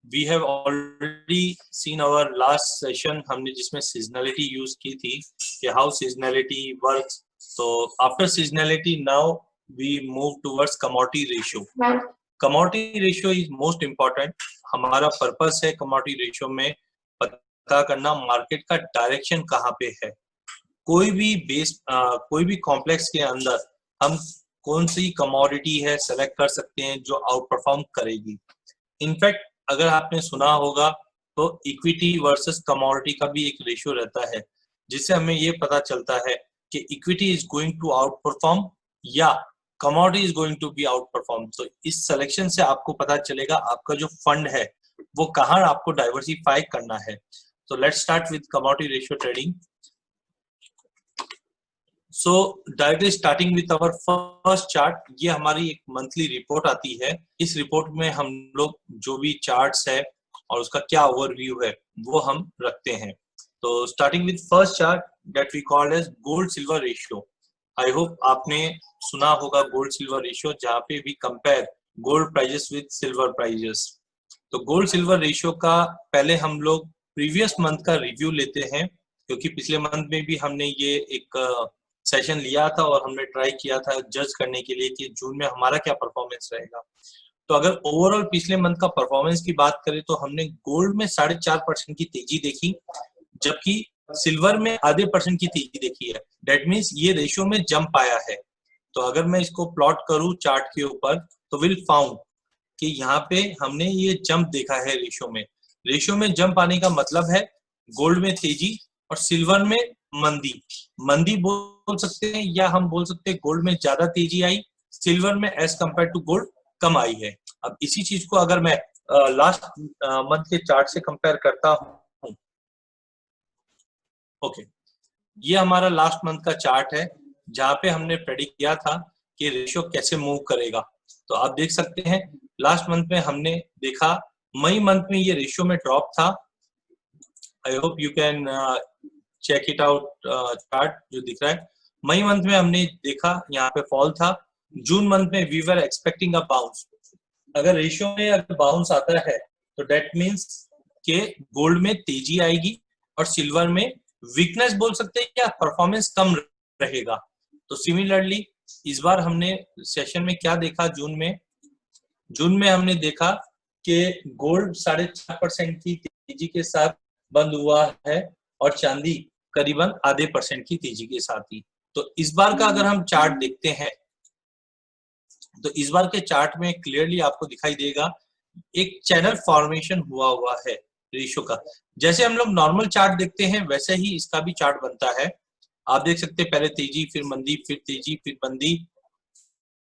we have already seen our last session हमने जिसमें seasonality use की थी कि how seasonality works. So after seasonality now we move towards commodity ratio. Commodity ratio is most important. हमारा purpose है commodity ratio में पता करना market का direction कहाँ पे है. कोई भी कॉम्प्लेक्स के अंदर हम कौन सी कमोडिटी है सेलेक्ट कर सकते हैं जो आउट परफॉर्म करेगी. इनफैक्ट अगर आपने सुना होगा तो इक्विटी वर्सेस कमोडिटी का भी एक रेशियो रहता है जिससे हमें ये पता चलता है कि equity is going to outperform या commodity is going to be outperform. तो इस सिलेक्शन से आपको पता चलेगा आपका जो फंड है वो कहाँ आपको डाइवर्सिफाई करना है. तो let's start with commodity ratio trading. So directly starting with our first chart, ये हमारी एक मंथली रिपोर्ट आती है. इस रिपोर्ट में हम लोग जो भी चार्ट्स है और उसका क्या ओवरव्यू है वो हम रखते हैं. तो starting with first chart that we called as gold silver ratio. I hope आपने सुना होगा गोल्ड सिल्वर रेशियो जहाँ पे भी compare gold prices with silver prices. तो गोल्ड सिल्वर रेशियो का पहले हम लोग प्रीवियस मंथ का रिव्यू लेते हैं क्योंकि पिछले मंथ में भी हमने ये एक सेशन लिया था और हमने ट्राई किया था जज करने के लिए कि जून में हमारा क्या परफॉर्मेंस रहेगा. तो अगर ओवरऑल पिछले मंथ का परफॉर्मेंस की बात करें तो हमने गोल्ड में 4.5% की तेजी देखी जबकि सिल्वर में आधे % की तेजी देखी है. डेट मीन्स ये रेशियो में जंप आया है. तो अगर मैं इसको प्लॉट करूं चार्ट के ऊपर तो विल फाउंड कि यहाँ पे हमने ये जंप देखा है रेशियो में. रेशियो में जंप आने का मतलब है गोल्ड में तेजी और सिल्वर में मंदी बोल सकते हैं या हम बोल सकते हैं गोल्ड में ज्यादा तेजी आई, सिल्वर में एज कंपेयर टू गोल्ड कम आई है. अब इसी चीज को अगर मैं लास्ट मंथ के चार्ट से कंपेयर करता हूं, ओके, ये हमारा लास्ट मंथ का चार्ट है जहां पे हमने प्रेडिक्ट किया था कि रेशियो कैसे मूव करेगा. तो आप देख सकते हैं लास्ट मंथ में हमने देखा मई मंथ में ये रेशियो में ड्रॉप था. I hope you can check it out. Chart जो दिख रहा है मई मंथ में हमने देखा यहाँ पे फॉल था. जून मंथ में we were expecting a bounce. अगर रेशियो में अगर बाउंस आता है तो डेट मीन्स के गोल्ड में तेजी आएगी और सिल्वर में वीकनेस बोल सकते हैं या परफॉर्मेंस कम रहेगा. तो सिमिलरली इस बार हमने सेशन में क्या देखा जून में हमने देखा कि गोल्ड 4.5% की तेजी के साथ बंद हुआ है और चांदी करीबन आधे % की तेजी के साथ ही. तो इस बार का अगर हम चार्ट देखते हैं तो इस बार के चार्ट में क्लियरली आपको दिखाई देगा एक चैनल फॉर्मेशन हुआ है रेशियो का. जैसे हम लोग नॉर्मल चार्ट देखते हैं वैसे ही इसका भी चार्ट बनता है. आप देख सकते हैं पहले तेजी फिर मंदी फिर तेजी फिर मंदी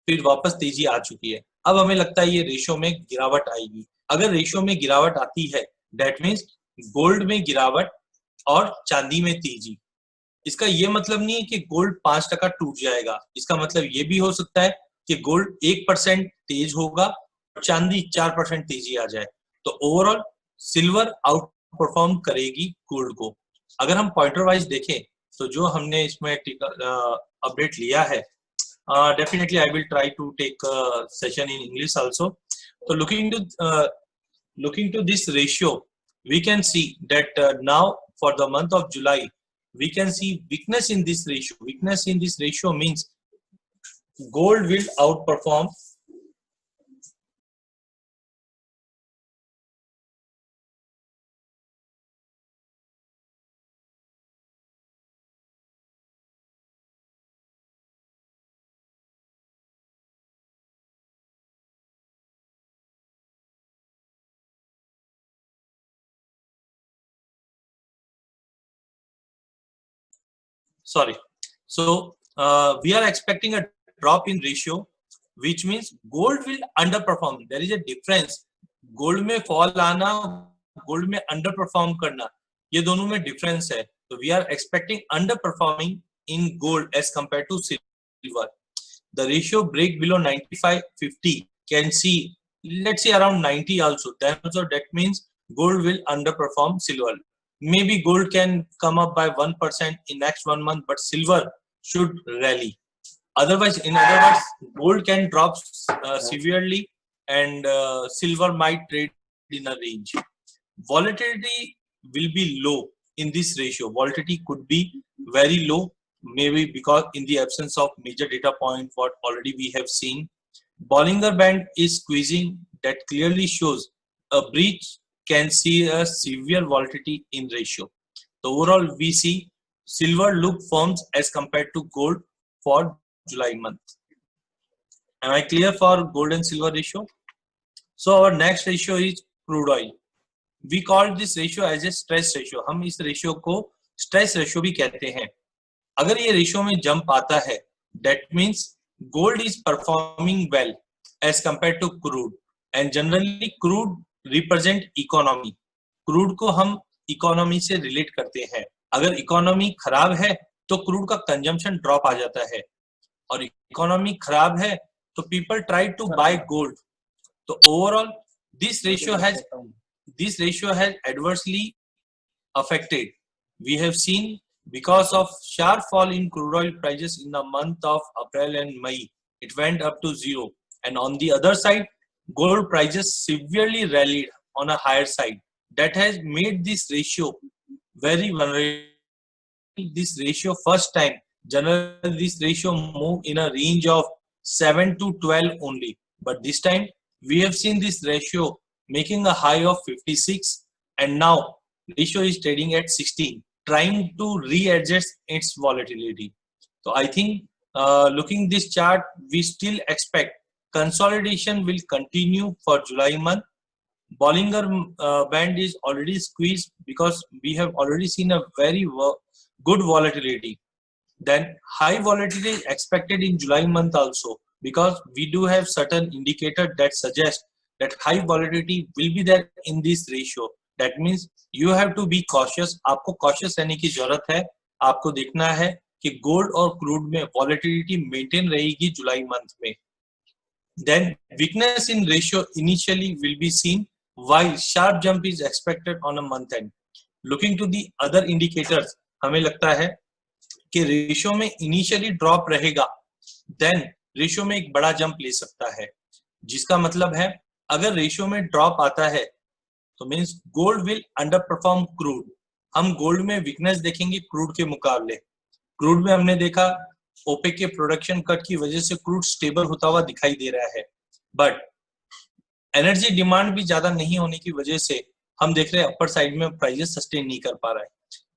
फिर वापस तेजी आ चुकी है. अब हमें लगता है ये रेशियो में गिरावट आएगी. अगर रेशियो में गिरावट आती है डेट मीन्स गोल्ड में गिरावट और चांदी में तेजी. इसका ये मतलब नहीं है कि गोल्ड 5% टूट जाएगा. इसका मतलब ये भी हो सकता है कि गोल्ड 1% तेज होगा और चांदी 4% तेजी आ जाए. तो ओवरऑल सिल्वर आउट परफॉर्म करेगी गोल्ड को. अगर हम पॉइंटर वाइज देखें तो जो हमने इसमें अपडेट लिया है, definitely I will try to take session in English also. तो looking to this ratio we can see that now for the month of July we can see weakness in this ratio. Weakness in this ratio means gold will outperform sorry. So we are expecting a drop in ratio, which means gold will underperform. There is a difference. Gold में fall आना, gold में underperform करना, ये दोनों में difference है. So we are expecting underperforming in gold as compared to silver. The ratio break below 95-50 can see, let's say around 90 also. Then also that means gold will underperform silver. Maybe gold can come up by 1% in next 1 month, but silver should rally. Otherwise, in other words, gold can drop severely and silver might trade in a range. Volatility will be low in this ratio. Volatility could be very low, maybe because in the absence of major data point, what already we have seen. Bollinger Band is squeezing, that clearly shows a breach can see a severe volatility in ratio. So overall, we see silver look firms as compared to gold for July month. Am I clear for gold and silver ratio? So our next ratio is crude oil. We call this ratio as a stress ratio. हम इस ratio को stress ratio भी कहते हैं. अगर ये ratio में jump आता है, that means gold is performing well as compared to crude. And generally crude represent economy. Crude को हम economy से relate करते हैं. अगर economy खराब है, तो crude का consumption drop आ जाता है. और economy खराब है, तो people try to buy gold. So overall, this ratio has adversely affected. We have seen because of sharp fall in crude oil prices in the month of April and May, it went up to 0. And on the other side, gold prices severely rallied on a higher side. That has made this ratio very vulnerable. This ratio first time, generally this ratio move in a range of 7 to 12 only. But this time, we have seen this ratio making a high of 56, and now ratio is trading at 16, trying to readjust its volatility. So I think looking this chart, we still expect consolidation will continue for July month. Bollinger Band is already squeezed because we have already seen a very good volatility. Then high volatility is expected in July month also, because we do have certain indicator that suggest that high volatility will be there in this ratio. That means you have to be cautious. आपको cautious रहने की जरूरत है. आपको देखना है कि gold और crude में volatility maintain रहेगी जुलाई month में. Then weakness in ratio initially will be seen, while sharp jump is expected on a month end. Looking to the other indicators, हमें लगता है कि रेशियो में इनिशियली ड्रॉप रहेगा, देन रेशियो में एक बड़ा जंप ले सकता है. जिसका मतलब है अगर रेशियो में ड्रॉप आता है तो means gold will under perform crude. हम गोल्ड में वीकनेस देखेंगे क्रूड के मुकाबले. क्रूड में हमने देखा ओपेक के प्रोडक्शन कट की वजह से क्रूड स्टेबल होता हुआ दिखाई दे रहा है, बट एनर्जी डिमांड भी ज्यादा नहीं होने की वजह से हम देख रहे हैं अपर साइड में प्राइसेस सस्टेन नहीं कर पा रहा है.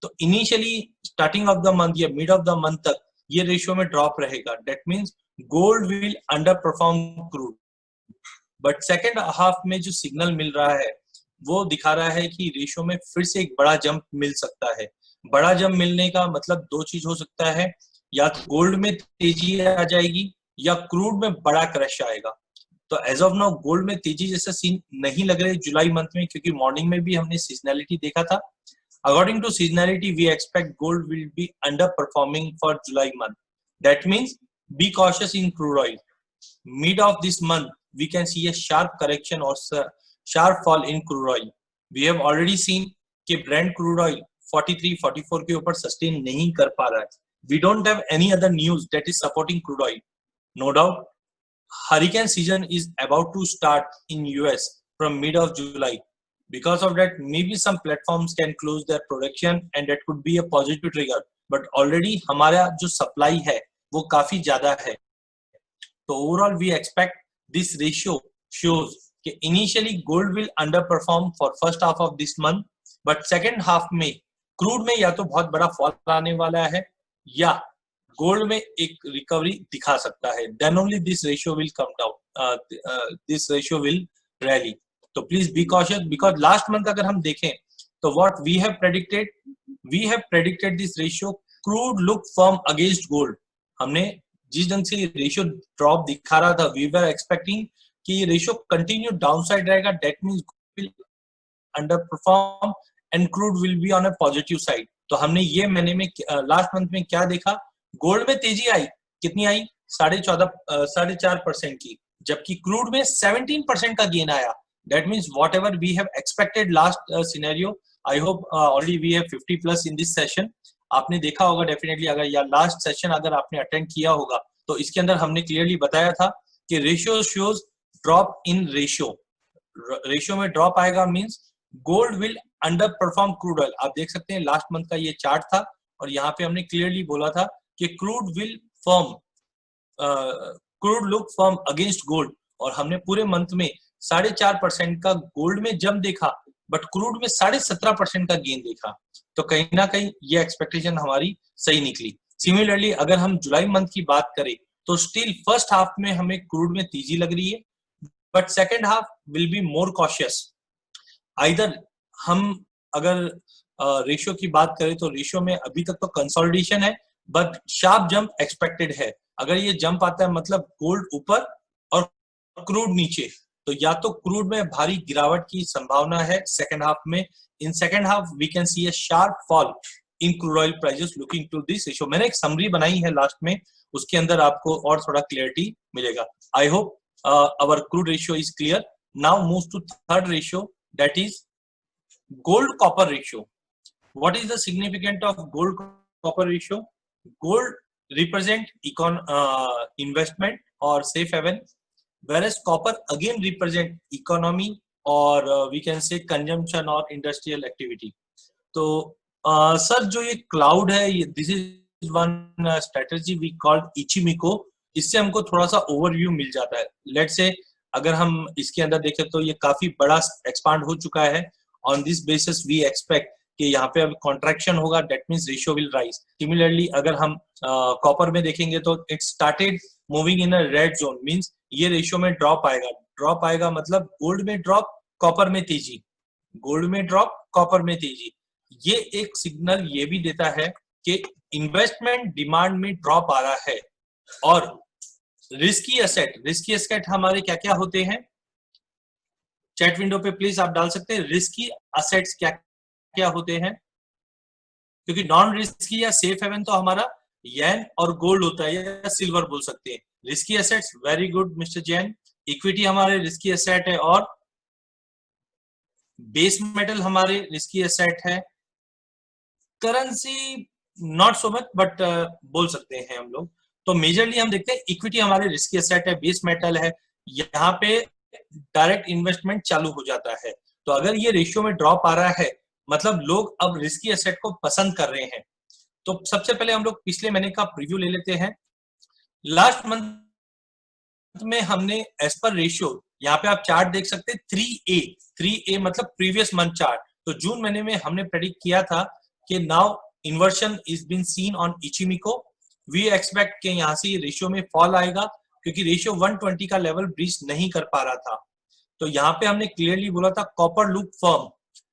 तो initially starting of the month या मिड ऑफ द मंथ तक ये रेशियो में ड्रॉप रहेगा. That means gold will under perform crude. But second half में जो सिग्नल मिल रहा है वो दिखा रहा है कि रेशियो में फिर से एक बड़ा जंप मिल सकता है. बड़ा जंप मिलने का मतलब दो चीज हो सकता है, या तो गोल्ड में तेजी आ जाएगी या क्रूड में बड़ा क्रश आएगा. तो एज ऑफ नाउ गोल्ड में तेजी जैसा सीन नहीं लग रहा है जुलाई मंथ में, क्योंकि मॉर्निंग में भी हमने सीजनैलिटी देखा था. According to seasonality, we expect gold will be underperforming for July month. That means be cautious in crude oil. Mid of this month, we can see a sharp correction or sharp fall in crude oil. We have already seen कि Brent crude oil 43-44 के ऊपर sustain नहीं कर पा रहा है. We don't have any other news that is supporting crude oil. No doubt, hurricane season is about to start in US from mid of July. Because of that, maybe some platforms can close their production and that could be a positive trigger. But already हमारा जो supply है वो काफी ज्यादा है. तो overall we expect this ratio shows कि initially gold will underperform for first half of this month, but second half में crude में या तो बहुत बड़ा fall आने वाला है या gold में एक recovery दिखा सकता है. Then only this ratio will come down. This ratio will rally. तो please be cautious, because last month अगर हम देखें तो what we have predicted this ratio crude look firm against gold. हमने जिस ढंग से रेशियो ड्रॉप दिखा रहा था, वी वर एक्सपेक्टिंग कि ये रेशियो कंटिन्यू डाउनसाइड रहेगा. That means will under perform and crude will be on a positive side. तो हमने ये महीने में लास्ट मंथ में क्या देखा, गोल्ड में तेजी आई. कितनी आई? 4.5% की, जबकि क्रूड में 17% का गेन आया. That means whatever we have expected last scenario, I hope already we have 50 plus in this session. आपने देखा होगा डेफिनेटली, अगर या लास्ट सेशन अगर आपने अटेंड किया होगा तो इसके अंदर हमने क्लियरली बताया था कि ratio shows drop in ratio. Ratio में ड्रॉप आएगा means gold will under perform crude oil. आप देख सकते हैं लास्ट मंथ का ये चार्ट था और यहाँ पे हमने क्लियरली बोला था कि crude will firm, crude look firm against gold, और हमने पूरे मंथ में 4.5% का गोल्ड में जंप देखा, बट क्रूड में 17.5% का गेन देखा। तो कहीं ना कहीं ये एक्सपेक्टेशन हमारी सही निकली। सिमिलरली अगर हम जुलाई मंथ की बात करें तो स्टिल फर्स्ट हाफ में हमें क्रूड में तेजी लग रही है, but second half will be more cautious. Either हम अगर रेशियो की बात करें तो रेशियो में अभी तक तो कंसोलिडेशन है, बट शार्प जंप एक्सपेक्टेड है। अगर ये जंप आता है मतलब गोल्ड ऊपर और क्रूड नीचे, तो या तो क्रूड में भारी गिरावट की संभावना है सेकेंड हाफ में। In second half we can see a sharp fall in crude oil prices looking to this ratio. मैंने एक समरी बनाई है लास्ट में, उसके अंदर आपको और थोड़ा क्लियरिटी मिलेगा। I hope our crude ratio is clear. Now move to third ratio, that is gold copper ratio. What is the significance of gold copper ratio? Gold represent investment or safe haven, whereas copper again represent economy or we can say consumption or industrial activity. तो sir जो ये cloud है, ये this is one strategy we called Ichimoku. इससे हमको थोड़ा सा overview मिल जाता है। लेट्स से अगर हम इसके अंदर देखें तो ये काफी बड़ा एक्सपांड हो चुका है। On this basis we expect कि यहाँ पे अब कॉन्ट्रैक्शन होगा, that means ratio will rise. Similarly अगर हम कॉपर में देखेंगे तो it started moving in a red zone, means ये रेशियो में ड्रॉप आएगा। ड्रॉप आएगा मतलब गोल्ड में ड्रॉप, कॉपर में तेजी, गोल्ड में ड्रॉप, कॉपर में तेजी। ये एक सिग्नल ये भी देता है कि इन्वेस्टमेंट डिमांड में ड्रॉप आ रहा है। और रिस्की एसेट हमारे क्या क्या होते हैं, चैट विंडो पे प्लीज आप डाल सकते हैं रिस्की एसेट्स क्या क्या होते हैं, क्योंकि नॉन रिस्की या सेफ हेवन तो हमारा येन और गोल्ड होता है या सिल्वर बोल सकते हैं। Risky assets, very good mister Jain. Equity हमारे रिस्की एसेट है और बेस मेटल हमारे रिस्की एसेट है। Currency not so much, but बोल सकते हैं हम लोग। तो मेजरली हम देखते हैं इक्विटी हमारे रिस्की एसेट है, बेस मेटल है, यहाँ पे डायरेक्ट इन्वेस्टमेंट चालू हो जाता है। तो अगर ये रेशियो में ड्रॉप आ रहा है मतलब लोग अब रिस्की एसेट को पसंद कर रहे हैं। तो सबसे पहले हम लोग पिछले महीने का प्रीव्यू ले लेते हैं। लास्ट मंथ में हमने एज पर रेशियो, यहाँ पे आप चार्ट देख सकते हैं 3A मतलब प्रीवियस मंथ चार्ट। तो जून महीने में हमने प्रेडिक्ट किया था कि now inversion is been seen on Ichimoku. We expect कि यहाँ से रेशियो में फॉल आएगा क्योंकि रेशियो 120 का लेवल ब्रीच नहीं कर पा रहा था। तो यहाँ पे हमने क्लियरली बोला था copper look firm,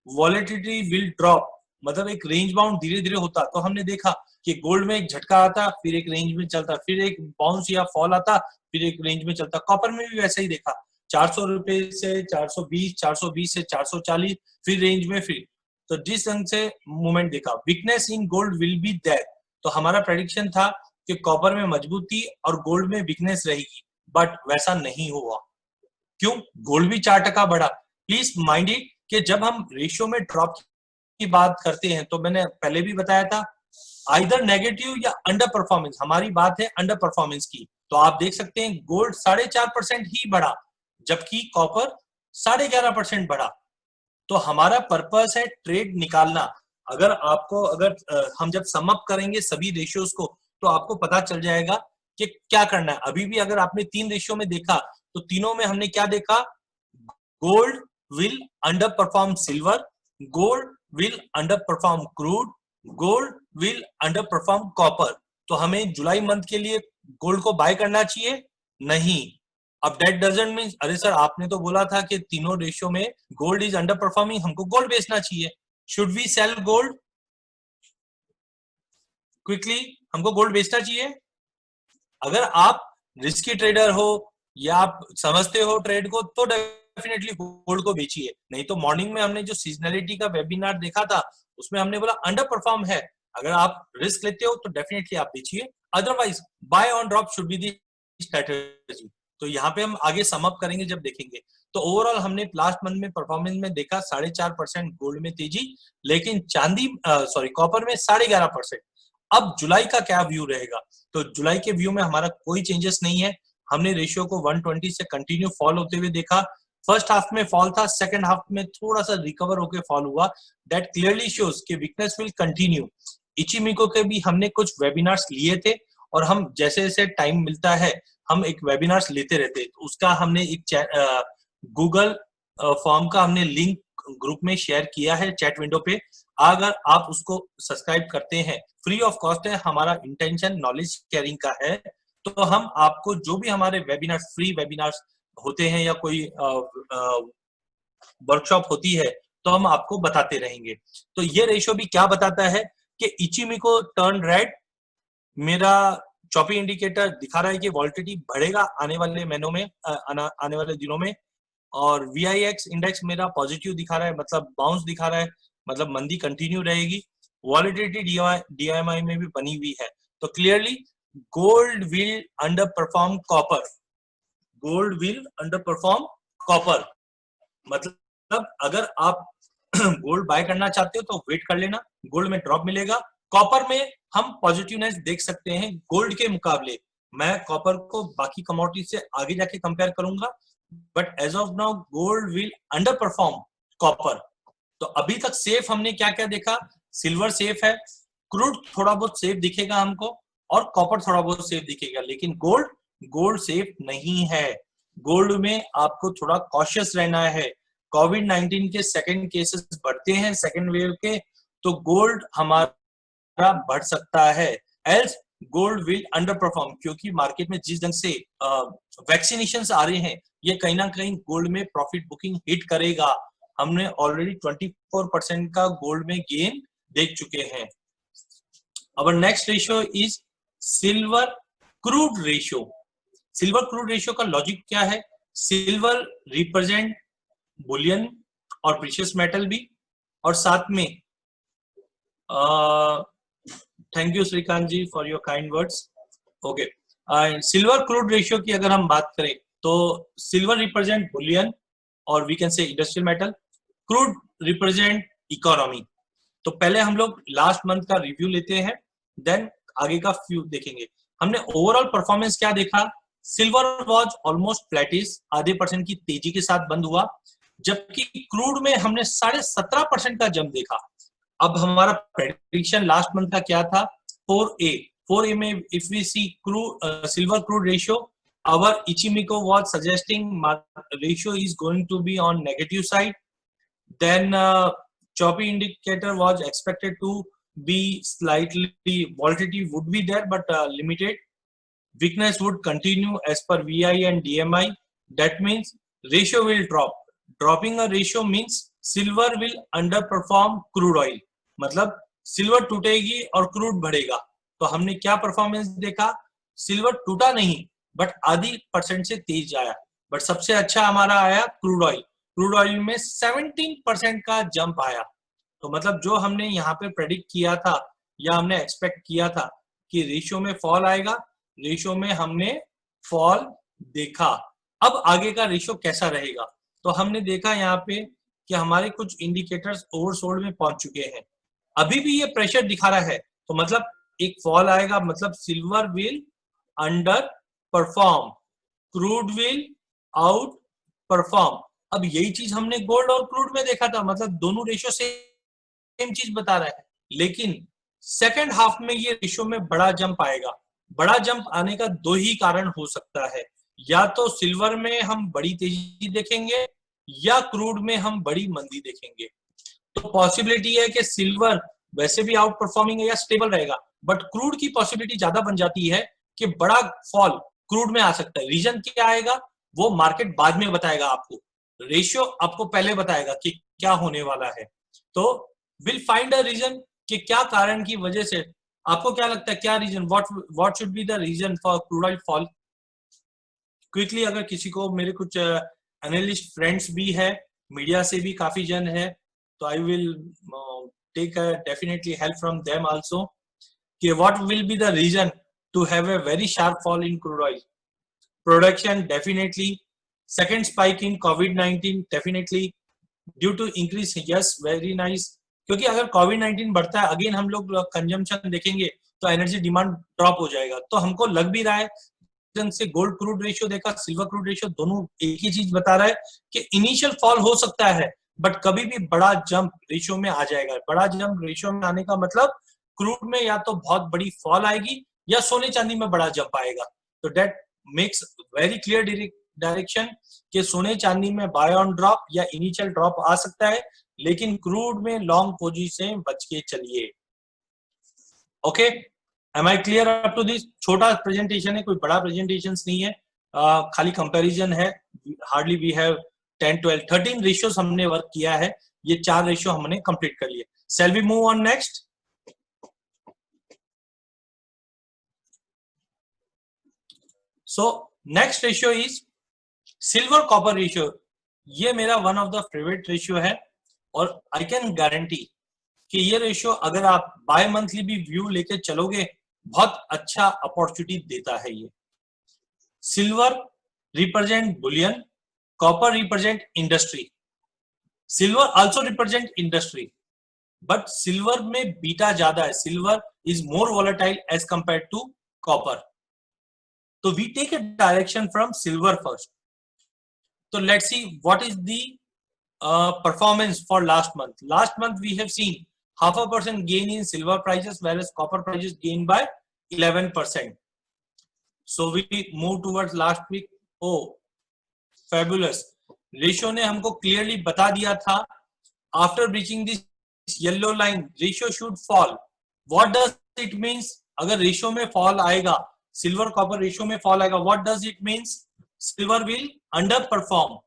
volatility will drop, मतलब एक रेंज बाउंड धीरे धीरे होता। तो हमने देखा कि गोल्ड में एक झटका आता, फिर एक रेंज में चलता, फिर एक बाउंस या फॉल आता, फिर एक रेंज में चलता। कॉपर में भी वैसा ही देखा, 400 रुपए से 420, 420 से 440, फिर रेंज में फिर। तो जिस ढंग से मूवमेंट देखा, weakness in gold will be there. तो हमारा प्रेडिक्शन था कि कॉपर में मजबूती और गोल्ड में वीकनेस रहेगी, बट वैसा नहीं हुआ। क्यों? गोल्ड भी 4% बढ़ा। प्लीज माइंड इट कि जब हम रेशियो में ड्रॉप की बात करते हैं तो मैंने पहले भी बताया था आइदर नेगेटिव या अंडर परफॉर्मेंस। हमारी बात है अंडर परफॉर्मेंस की। तो आप देख सकते हैं गोल्ड 4.5% ही बढ़ा जबकि कॉपर 11.5% बढ़ा। तो हमारा पर्पस है ट्रेड निकालना। अगर हम जब सम अप करेंगे सभी रेशियोज को तो आपको पता चल जाएगा कि क्या करना है। अभी भी अगर आपने 3 रेशियो में देखा तो तीनों में हमने क्या देखा, gold will under perform silver, gold will under perform crude, gold will underperform copper. तो हमें जुलाई मंथ के लिए गोल्ड को बाय करना चाहिए? नहीं। अब दैट डजंट मीन अरे सर आपने तो बोला था कि तीनों रेशियो में गोल्ड इज अंडर परफॉर्मिंग, हमको गोल्ड बेचना चाहिए। Should we sell gold quickly? हमको गोल्ड बेचना चाहिए। अगर आप रिस्की ट्रेडर हो या आप समझते हो ट्रेड को तो डेफिनेटली गोल्ड को बेचिए। नहीं तो मॉर्निंग में हमने जो सीजनलिटी का वेबिनार देखा था उसमें हमने बोला अंडर परफॉर्म है। अगर आप रिस्क लेते हो तो डेफिनेटली आप बेचिए, otherwise buy on drop should be the strategy. तो यहाँ पे हम आगे सम अप करेंगे जब देखेंगे। तो ओवरऑल हमने लास्ट मंथ में परफॉर्मेंस में देखा 4.5% गोल्ड में तेजी, लेकिन कॉपर में 11.5%। अब जुलाई का क्या व्यू रहेगा? तो जुलाई के व्यू में हमारा कोई चेंजेस नहीं है। हमने रेशियो को 120 से कंटिन्यू फॉल होते हुए देखा, फर्स्ट हाफ में फॉल था, सेकंड हाफ में थोड़ा सा रिकवर होकर फॉल हुआ, दैट क्लियरली शोज कि वीकनेस विल कंटिन्यू। इचिमिको के भी हमने कुछ वेबिनार्स लिए थे और हम जैसे जैसे टाइम मिलता है हम एक वेबिनार्स लेते रहते हैं। तो उसका हमने एक गूगल फॉर्म का हमने लिंक ग्रुप में शेयर किया है चैट विंडो पे। अगर आप उसको सब्सक्राइब करते हैं, फ्री ऑफ कॉस्ट है, हमारा इंटेंशन नॉलेज शेयरिंग का है। तो हम आपको जो भी हमारे वेबिनार्स, फ्री वेबिनार्स होते हैं या कोई वर्कशॉप होती है तो हम आपको बताते रहेंगे। तो ये रेशियो भी क्या बताता है कि इचिमिको टर्न रेड, मेरा चॉपी इंडिकेटर दिखा रहा है कि वॉलिटिलिटी बढ़ेगा आने वाले महीनों में, आने वाले दिनों में, और VIX इंडेक्स मेरा पॉजिटिव दिखा रहा है, मतलब बाउंस दिखा रहा है, मतलब मंदी कंटिन्यू रहेगी। वॉलिटिलिटी DMI में भी बनी हुई है। तो clearly gold will underperform copper, gold will underperform copper. मतलब अगर आप गोल्ड बाय करना चाहते हो तो वेट कर लेना, गोल्ड में ड्रॉप मिलेगा। कॉपर में हम पॉजिटिवनेस देख सकते हैं गोल्ड के मुकाबले। मैं कॉपर को बाकी कमोडिटी से आगे जाके कंपेयर करूंगा, but as of now gold will underperform copper. तो अभी तक सेफ हमने क्या क्या देखा, सिल्वर सेफ है, क्रूड थोड़ा बहुत सेफ दिखेगा हमको, और कॉपर थोड़ा बहुत सेफ दिखेगा, लेकिन गोल्ड सेफ नहीं है। गोल्ड में आपको थोड़ा कॉशियस रहना है। कोविड-19 के सेकंड केसेस बढ़ते हैं, सेकंड वेव के, तो गोल्ड हमारा बढ़ सकता है, else gold will under perform, क्योंकि मार्केट में जिस ढंग से वैक्सीनेशन आ रहे हैं, ये कहीं ना कहीं गोल्ड में प्रॉफिट बुकिंग हिट करेगा। हमने ऑलरेडी 24% का गोल्ड में गेन देख चुके हैं। Our next ratio is silver crude ratio. Silver crude ratio का लॉजिक क्या है, सिल्वर रिप्रेजेंट बुलियन और प्रीशियस मेटल भी, और साथ में thank you Shrikant ji for your kind words. Okay, silver crude ratio की अगर हम बात करें तो सिल्वर रिप्रेजेंट बुलियन और we can say industrial metal, crude represent economy. तो पहले हम लोग लास्ट मंथ का रिव्यू लेते हैं, देन आगे का फ्यू देखेंगे। हमने ओवरऑल परफॉर्मेंस क्या देखा, सिल्वर वॉज ऑलमोस्ट फ्लैटिश, आधे % की तेजी के साथ बंद हुआ, जबकि क्रूड में हमने 17.5% का जंप देखा। अब हमारा प्रेडिक्शन लास्ट मंथ का क्या था, 4A में if we see silver crude ratio, our Ichimico was suggesting ratio is going to be on negative side. Then choppy indicator was expected to be slightly, volatility would be there but limited. Weakness would continue as per VI and DMI. That means ratio will drop. Dropping a ratio means silver will underperform crude oil. मतलब silver टूटेगी और crude बढ़ेगा। तो हमने क्या performance देखा, silver टूटा नहीं but आधी % से तेज आया, बट सबसे अच्छा हमारा आया क्रूड ऑयल। क्रूड ऑयल में 17% का जंप आया। तो मतलब जो हमने यहाँ पे प्रेडिक्ट किया था या हमने एक्सपेक्ट किया था कि रेशियो में फॉल आएगा, रेशियो में हमने फॉल देखा। अब आगे का रेशियो कैसा रहेगा, तो हमने देखा यहाँ पे कि हमारे कुछ इंडिकेटर्स ओवरसोल्ड में पहुंच चुके हैं। अभी भी ये प्रेशर दिखा रहा है, तो मतलब एक फॉल आएगा, मतलब silver will under perform, crude will out perform. अब यही चीज हमने गोल्ड और क्रूड में देखा था, मतलब दोनों रेशियो सेम चीज बता रहा है, लेकिन सेकंड हाफ में ये रेशियो में बड़ा जंप आएगा। बड़ा जंप आने का दो ही कारण हो सकता है, या तो सिल्वर में हम बड़ी तेजी देखेंगे या क्रूड में हम बड़ी मंदी देखेंगे। तो पॉसिबिलिटी है कि सिल्वर वैसे भी आउट परफॉर्मिंग या स्टेबल रहेगा, बट क्रूड की पॉसिबिलिटी ज्यादा बन जाती है कि बड़ा फॉल क्रूड में आ सकता है। रीजन क्या आएगा वो मार्केट बाद में बताएगा आपको, रेशियो आपको पहले बताएगा कि क्या होने वाला है। तो विल फाइंड अ रीजन कि क्या कारण की वजह से, आपको क्या लगता है क्या reason, what should be the reason for crude oil fall. Quickly अगर किसी को, मेरे कुछ एनालिस्ट फ्रेंड्स भी है, मीडिया से भी काफी जन है, तो I will take definitely help from them also कि what will be the reason to have a very sharp fall in crude oil production. Definitely second spike in COVID-19, definitely due to increase, yes very nice, क्योंकि अगर COVID-19 बढ़ता है again हम लोग consumption देखेंगे तो energy demand drop हो जाएगा। तो हमको लग भी रहा है कंपैरिजन से गोल्ड क्रूड रेशियो देखा, सिल्वर क्रूड रेशियो, दोनों एक ही चीज बता रहा है कि इनिशियल फॉल हो सकता है बट कभी भी बड़ा जंप रेशियो में आ जाएगा। बड़ा जंप रेशियो में आने का मतलब क्रूड में या तो बहुत बड़ी फॉल आएगी या सोने चांदी में बड़ा जंप आएगा। तो that makes very clear direction कि सोने चांदी में बाय ऑन ड्रॉप या इनिशियल ड्रॉप आ सकता है, लेकिन क्रूड में लॉन्ग पोजीशन बच के चलिए। Okay, am I clear up to this? छोटा प्रेजेंटेशन है, कोई बड़ा प्रेजेंटेशन नहीं है, खाली कंपैरिजन है। हार्डली वी हैव 10, 12, 13 रेशियोज हमने वर्क किया है, ये 4 रेशियो हमने कंप्लीट कर लिए। Shall we move on next? So next ratio is silver copper ratio. ये मेरा one of the favourite ratio है और आई कैन गारंटी कि ये रेशियो अगर आप बाय मंथली भी व्यू लेके चलोगे बहुत अच्छा अपॉर्चुनिटी देता है। ये silver represent bullion, copper represent industry. Silver also represent industry but silver में बीटा ज्यादा है, silver is more volatile as compare to copper. तो we take a direction from silver first. तो let's see what is the performance for last month. Last month we have seen 0.5% gain in silver prices, whereas copper prices gained by 11%. So we move towards last week. Oh, fabulous! Ratio ने हमको clearly बता दिया था after breaching this yellow line, ratio should fall. What does it means? अगर ratio में fall आएगा, silver copper ratio में fall आएगा, what does it means? Silver will underperform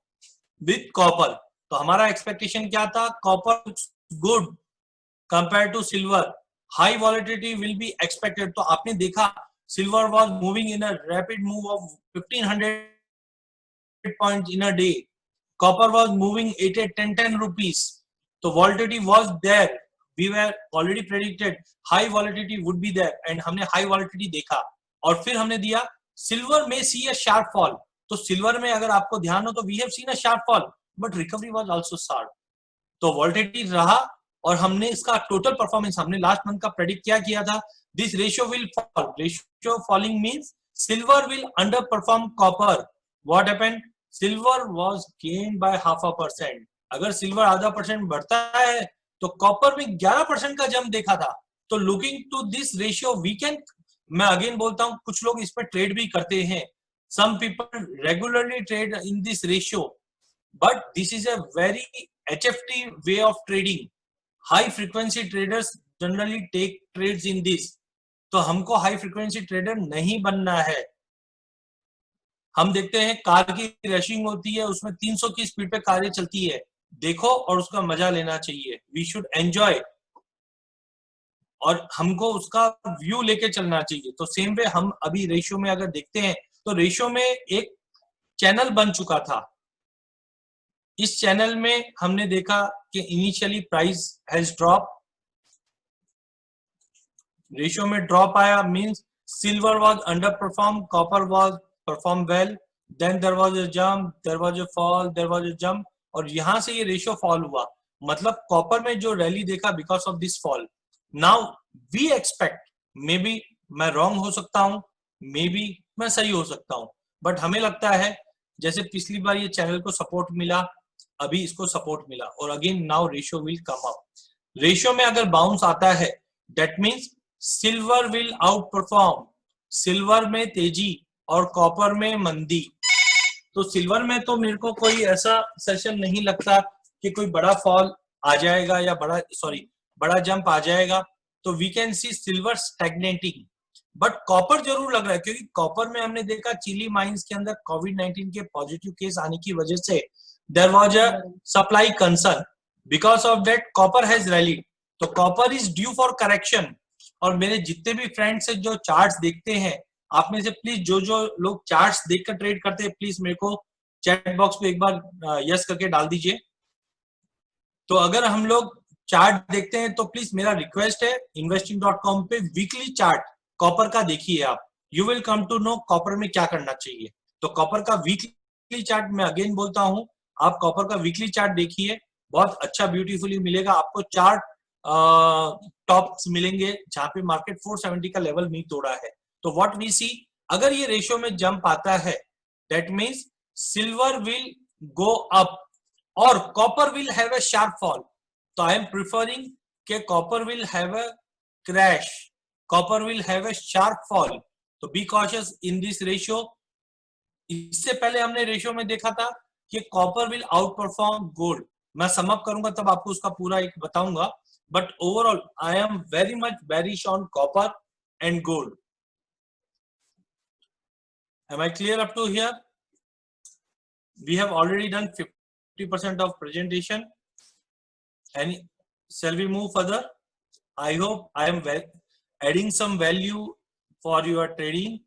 with copper. तो हमारा एक्सपेक्टेशन क्या था? Copper good compare to silver, high volatility will be expected. तो आपने देखा silver was moving in a rapid move of 1500 points in a day, copper was moving 8-10 rupees. तो volatility was there, we were already predicted high volatility would be there and हमने high volatility देखा और फिर हमने दिया silver में see a sharp fall. तो silver में अगर आपको ध्यान हो तो we have seen a sharp fall but recovery was also sharp. तो वॉलेटिलिटी रहा और हमने इसका टोटल परफॉर्मेंस हमने लास्ट मंथ का प्रेडिक्ट क्या किया था? This ratio will fall, ratio falling means silver will underperform copper. What happened? Silver was gained by 0.5%। अगर सिल्वर आधा परसेंट बढ़ता है तो कॉपर में 11% का जंप देखा था। तो looking to this ratio we can, मैं अगेन बोलता हूं कुछ लोग इस पर ट्रेड भी करते हैं, some people regularly trade in this ratio, but this is a very HFT way of trading. High frequency traders generally take trades in this. तो हमको हाई फ्रीक्वेंसी ट्रेडर नहीं बनना है। हम देखते हैं कार की रेसिंग होती है, उसमें 300 की स्पीड पे कारें चलती है, देखो और उसका मजा लेना चाहिए। वी शुड एंजॉय और हमको उसका व्यू लेके चलना चाहिए। तो सेम वे हम अभी रेशियो में अगर देखते हैं तो रेशियो में एक चैनल बन चुका था। इस चैनल में हमने देखा कि initially price has drop, ratio में ड्रॉप आया means silver was underperform, copper was perform well, then there was a jump, there was a fall, there was a jump और यहां से ये रेशियो फॉल हुआ। मतलब कॉपर में जो रैली देखा because of this fall. Now we expect, maybe मैं रॉन्ग हो सकता हूं, मे बी मैं सही हो सकता हूं, बट हमें लगता है जैसे पिछली बार ये चैनल को सपोर्ट मिला, अभी इसको सपोर्ट मिला और again now ratio will come up. Ratio में अगर बाउंस आता है that means silver will out perform, silver में तेजी और कॉपर में मंदी। तो सिल्वर में तो मेरे को कोई ऐसा सेशन नहीं लगता कि कोई बड़ा फॉल आ जाएगा या बड़ा जंप आ जाएगा। तो we can see silver stagnating, but copper जरूर लग रहा है क्योंकि कॉपर में हमने देखा चिली माइंस के अंदर कोविड-19 के पॉजिटिव केस आने की वजह से there was a supply concern, because of that copper has rallied. तो copper is due for correction। और मेरे जितने भी फ्रेंड्स हैं जो चार्ट्स देखते हैं, आप में से प्लीज जो लोग चार्ट्स देखकर ट्रेड करते हैं प्लीज मेरे को चैट बॉक्स पे एक बार यस करके डाल दीजिए। तो अगर हम लोग चार्ट देखते हैं तो प्लीज मेरा रिक्वेस्ट है investing.com पे वीकली चार्ट कॉपर का देखिए आप, you will come to know copper में क्या करना चाहिए। तो कॉपर का वीकली चार्ट मैं अगेन बोलता हूं, आप कॉपर का वीकली चार्ट देखिए, बहुत अच्छा ब्यूटीफुली मिलेगा आपको। चार्ट टॉप्स मिलेंगे जहां पे मार्केट 470 का लेवल नहीं तोड़ा है। तो व्हाट वी सी, अगर ये रेशियो में जंप आता है that means silver will go up और copper will have a sharp fall. तो आई एम प्रिफरिंग के copper will have a crash, copper will have a sharp fall. तो be cautious in this ratio. इससे पहले हमने ratio में देखा था कि copper will outperform gold. मैं सम अप करूंगा तब आपको उसका पूरा एक बताऊंगा, but overall I am very much bearish on copper and gold. Am I clear up to here? We have already done 50% of presentation. And shall we move further? I hope I am adding some value for your trading.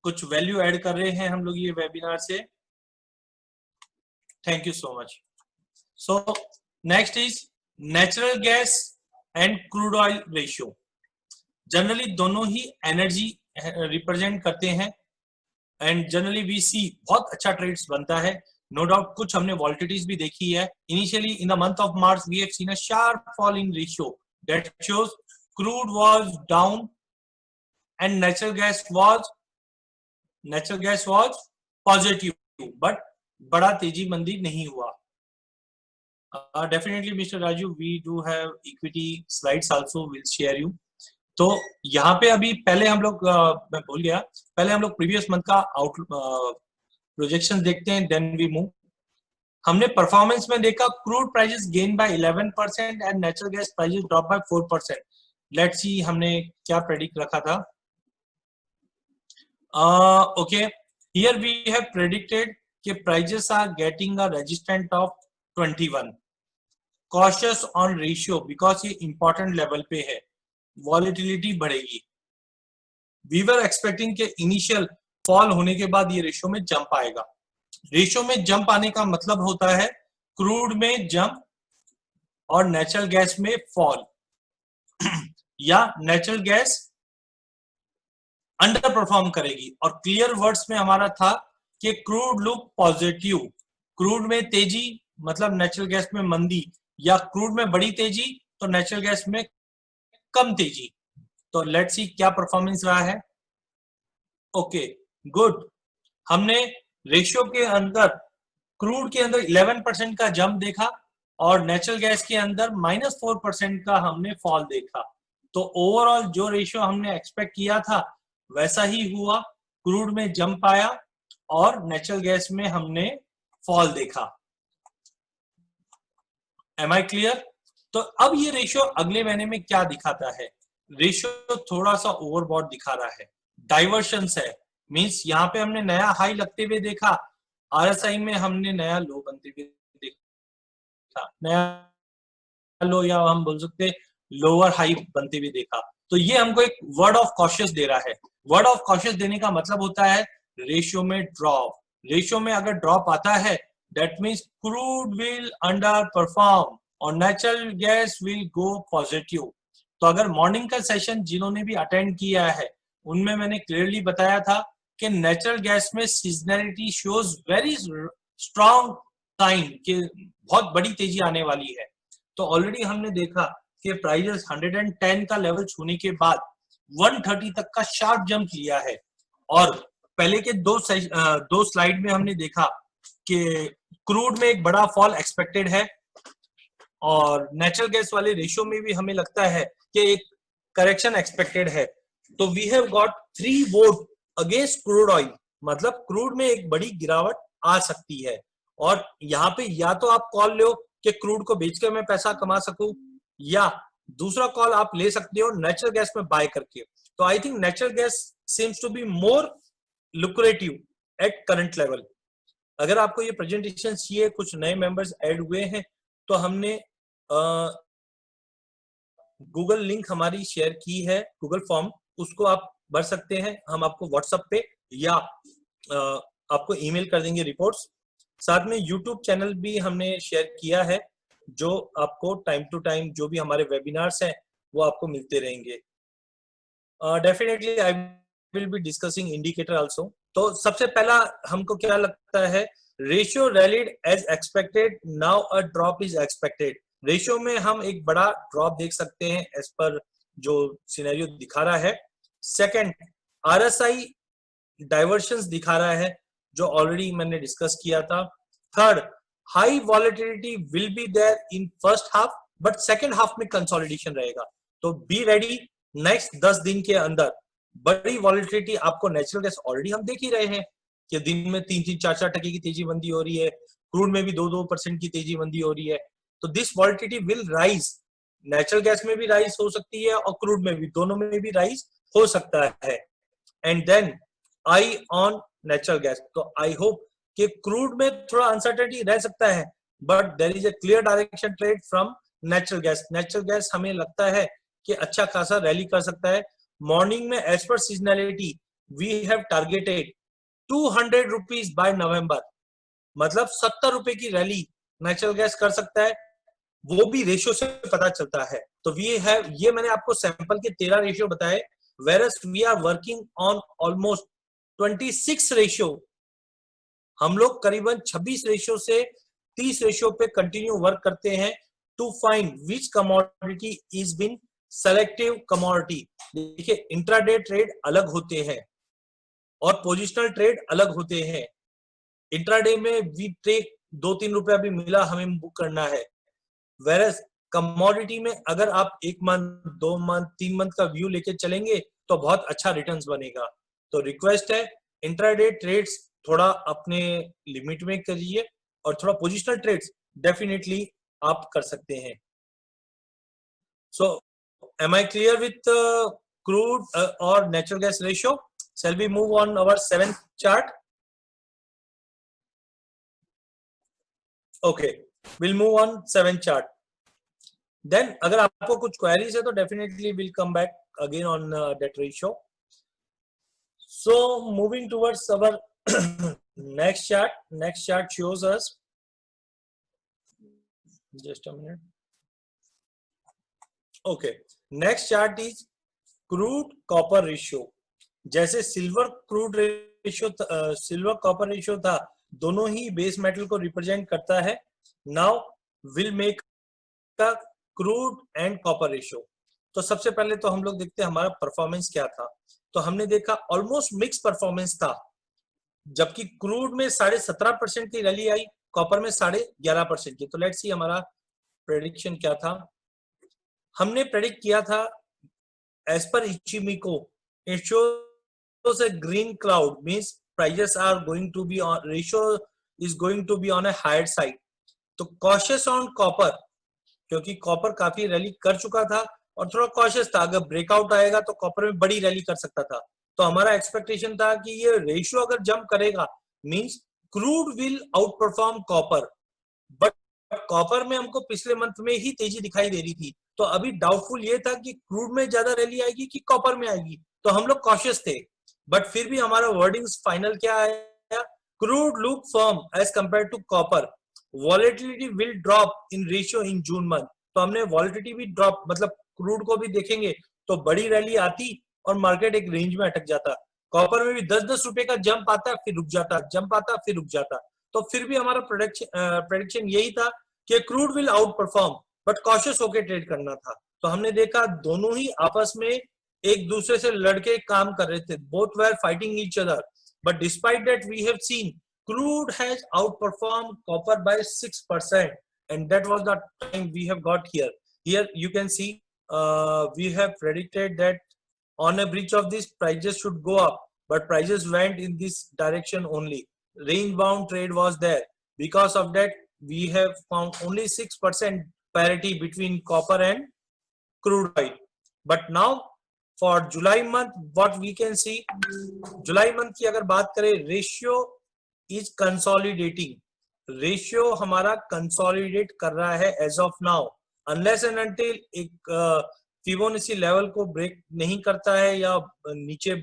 कुछ value add कर रहे हैं हम लोग ये webinar से। Thank you so much. So next is natural gas and crude oil ratio. Generally दोनों ही energy represent करते हैं एंड जनरली वी सी बहुत अच्छा ट्रेड्स बनता है। नो डाउट कुछ हमने वॉल्टिलिटीज भी देखी है। Initially in the month of March we have seen a sharp fall in ratio that shows crude was down and natural gas was positive, but बड़ा तेजी मंदी नहीं हुआ। Definitely mister Raju, we do have equity slides also, will share you. तो यहाँ पे अभी पहले हम लोग मैं भूल गया, पहले हम लोग प्रीवियस मंथ का आउट प्रोजेक्शन देखते हैं, देन वी मूव। हमने परफॉर्मेंस में देखा crude prices gain by 11% and natural gas prices drop by 4%। Let's see हमने क्या प्रेडिक्ट रखा था। Okay, here we have predicted कि prices are getting a resistant of 21, cautious on ratio because ये important level पे है, वॉलेटिलिटी बढ़ेगी। We were expecting के इनिशियल फॉल होने के बाद ये रेशियो में जंप आएगा। रेशियो में जंप आने का मतलब होता है क्रूड में जंप और नेचुरल गैस में फॉल या नेचुरल गैस अंडर परफॉर्म करेगी। और क्लियर वर्ड्स में हमारा था कि क्रूड लुक पॉजिटिव, क्रूड में तेजी मतलब नेचुरल गैस में मंदी, या क्रूड में बड़ी तेजी तो नेचुरल गैस में कम तेजी। तो लेट्स सी क्या परफॉर्मेंस रहा है। ओके गुड, हमने रेशियो के अंदर क्रूड के अंदर 11% का जंप देखा और नेचुरल गैस के अंदर -4% का हमने फॉल देखा। तो ओवरऑल जो रेशियो हमने एक्सपेक्ट किया था वैसा ही हुआ, क्रूड में जंप आया और नेचुरल गैस में हमने फॉल देखा। Am I clear? तो अब ये रेशियो अगले महीने में क्या दिखाता है? रेशियो थोड़ा सा ओवरबॉट दिखा रहा है, डाइवर्शंस है। मींस यहाँ पे हमने नया हाई लगते हुए देखा, आरएसआई में हमने नया लो बनते हुए देखा, नया लो या हम बोल सकते लोअर हाई बनते हुए देखा। तो ये हमको एक वर्ड ऑफ कॉशियस दे रहा है। वर्ड ऑफ कॉशियस देने का मतलब होता है रेशियो में ड्रॉप। रेशियो में अगर ड्रॉप आता है that means crude will underperform और natural gas will go positive. तो अगर मॉर्निंग का सेशन जिन्होंने भी अटेंड किया है उनमें मैंने क्लियरली बताया था कि नेचुरल गैस में seasonality shows very strong sign कि बहुत बड़ी तेजी आने वाली है। तो ऑलरेडी हमने देखा कि प्राइसेस 110 का लेवल छूने के बाद 130 तक का शार्प जंप लिया है। और पहले के दो स्लाइड में हमने देखा कि क्रूड में एक बड़ा फॉल एक्सपेक्टेड है और नेचुरल गैस वाले रेशियो में भी हमें लगता है कि एक करेक्शन एक्सपेक्टेड है। तो we have got 3 vote against crude oil, मतलब क्रूड में एक बड़ी गिरावट आ सकती है। और यहाँ पे या तो आप कॉल लो कि क्रूड को बेचकर मैं पैसा कमा सकूं, या दूसरा कॉल आप ले सकते हो नेचुरल गैस में बाय करके। तो I think natural gas seems to be more lucrative at current level. अगर आपको ये प्रेजेंटेशन चाहिए, कुछ नए मेंबर्स ऐड हुए हैं तो हमने गूगल लिंक हमारी शेयर की है, गूगल फॉर्म, उसको आप भर सकते हैं। हम आपको व्हाट्सएप पे या आपको ईमेल कर देंगे रिपोर्ट्स। साथ में यूट्यूब चैनल भी हमने शेयर किया है जो आपको टाइम टू टाइम जो भी हमारे वेबिनार्स हैं वो आपको मिलते रहेंगे। Definitely I will be discussing indicator also. तो सबसे पहला हमको क्या लगता है, ratio rallied as expected, now a drop is expected. Ratio में हम एक बड़ा ड्रॉप देख सकते हैं एज पर जो सिनेरियो दिखा रहा है। सेकंड, आरएसआई डाइवर्शंस दिखा रहा है जो ऑलरेडी मैंने डिस्कस किया था। Third, high volatility will be there in first half but second half में कंसोलिडेशन रहेगा, तो बी रेडी। नेक्स्ट 10 दिन के अंदर बड़ी वॉलेटिलिटी आपको नेचुरल गैस ऑलरेडी हम देख ही रहे हैं कि दिन में 3-4% की तेजी मंदी हो रही है, क्रूड में भी 2-2% की तेजी मंदी हो रही है, तो this volatility will rise. Natural gas में भी राइज हो सकती है और क्रूड में भी, दोनों में भी राइज हो सकता है। And then I on natural gas, तो आई होप कि क्रूड में थोड़ा अनसर्टेनिटी रह सकता है but there is a clear direction trade from natural gas. Natural gas हमें लगता है कि अच्छा खासा रैली कर सकता है। मॉर्निंग में as per seasonality we have targeted 200 rupees by November, मतलब 70 रुपए की रैली नेचुरल गैस कर सकता है, वो भी रेशियो से पता चलता है। तो वी हैव, ये मैंने आपको सैंपल के 13 रेशियो बताए, whereas we are working on almost 26 ratio. हम लोग करीबन 26 रेशियो से 30 रेशियो पे कंटिन्यू वर्क करते हैं to find which commodity is been selective commodity. देखिए इंट्राडे ट्रेड अलग होते हैं और पोजिशनल ट्रेड अलग होते हैं। इंट्राडे में वी टेक 2-3 रुपया भी मिला हमें बुक करना है, वेरस कमोडिटी में अगर आप 1 मंथ 2 मंथ 3 मंथ का व्यू लेके चलेंगे तो बहुत अच्छा रिटर्न्स बनेगा। तो रिक्वेस्ट है इंट्राडे ट्रेड्स थोड़ा अपने लिमिट में करिए और थोड़ा पोजिशनल ट्रेड्स डेफिनेटली आप कर सकते हैं। So am I clear with crude और natural gas ratio? Shall we move on our 7th chart? Okay, we'll move on 7th chart. Then अगर आपको कुछ queries है तो definitely we'll come back again on that ratio. So moving towards our next chart. Next chart shows us, just a minute. Okay, next chart is crude copper ratio. जैसे silver crude ratio, silver copper ratio था, दोनों ही base metal को represent करता है। Now will make का crude and copper ratio. तो सबसे पहले तो हम लोग देखते हैं हमारा परफॉर्मेंस क्या था। तो हमने देखा ऑलमोस्ट मिक्स परफॉर्मेंस था, जबकि क्रूड में 17.5% की रैली आई, कॉपर में 11.5% की। तो लेट्स सी हमारा प्रेडिक्शन क्या था। हमने प्रेडिक्ट किया था as per Ichimoku, it shows a green cloud, means prices are going to be on, ratio is going to be on a higher side. तो cautious on copper, क्योंकि copper काफी rally कर चुका था और थोड़ा कॉशियस था, अगर ब्रेकआउट आएगा तो कॉपर में बड़ी रैली कर सकता था। तो हमारा एक्सपेक्टेशन था कि ये रेशियो अगर जंप करेगा means crude will outperform copper, but copper में हमको पिछले मंथ में ही तेजी दिखाई दे रही थी, तो अभी डाउटफुल ये था कि क्रूड में ज्यादा रैली आएगी कि कॉपर में आएगी, तो हम लोग कॉशियस थे। बट फिर भी हमारा वर्डिंग्स फाइनल क्या आया, crude look firm as compare to copper, volatility will drop in ratio in June month. तो हमने वॉलेटिलिटी भी ड्रॉप, मतलब क्रूड को भी देखेंगे तो बड़ी रैली आती और मार्केट एक रेंज में अटक जाता। कॉपर में भी 10-10 रुपए का जंप आता फिर रुक जाता, जंप आता फिर रुक जाता। तो फिर भी हमारा प्रेडिक्शन यही था कि crude will outperform, but cautious होकर ट्रेड करना था। तो हमने देखा दोनों ही आपस में एक दूसरे से लड़के काम कर रहे थे, both were fighting each other, but despite that we have seen crude has outperformed copper by 6%, and that was the time we have got here. Here you can see we have predicted that on a breach of this prices should go up, but prices went in this direction only. Range bound trade was there. Because of that we have found only 6% parity between copper and crude oil. But now for July month what we can see, July month की अगर बात करें, ratio is consolidating, ratio हमारा consolidate कर रहा है as of now, unless and until एक Fibonacci level को ब्रेक नहीं करता है या नीचे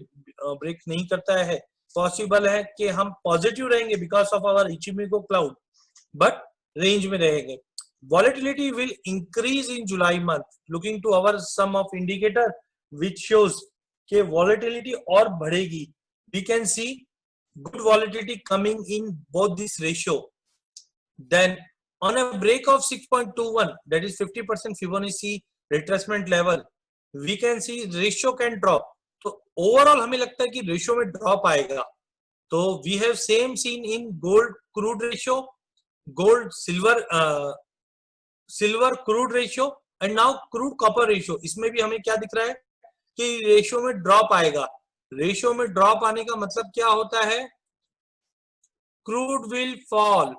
ब्रेक नहीं करता है, पॉसिबल है कि हम पॉजिटिव रहेंगे because of our Ichimoku cloud, but range में रहेंगे। Volatility will increase in July month. Looking to our sum of indicator, which shows कि volatility और बढ़ेगी. We can see good volatility coming in both this ratio. Then on a break of 6.21, that is 50% Fibonacci retracement level, we can see ratio can drop. तो overall हमें लगता है कि ratio में drop आएगा। तो we have same scene in gold crude ratio, gold silver crude ratio and now crude copper ratio. इसमें भी हमें क्या दिख रहा है कि रेशियो में ड्रॉप आएगा। रेशियो में ड्रॉप आने का मतलब क्या होता है? Crude will fall,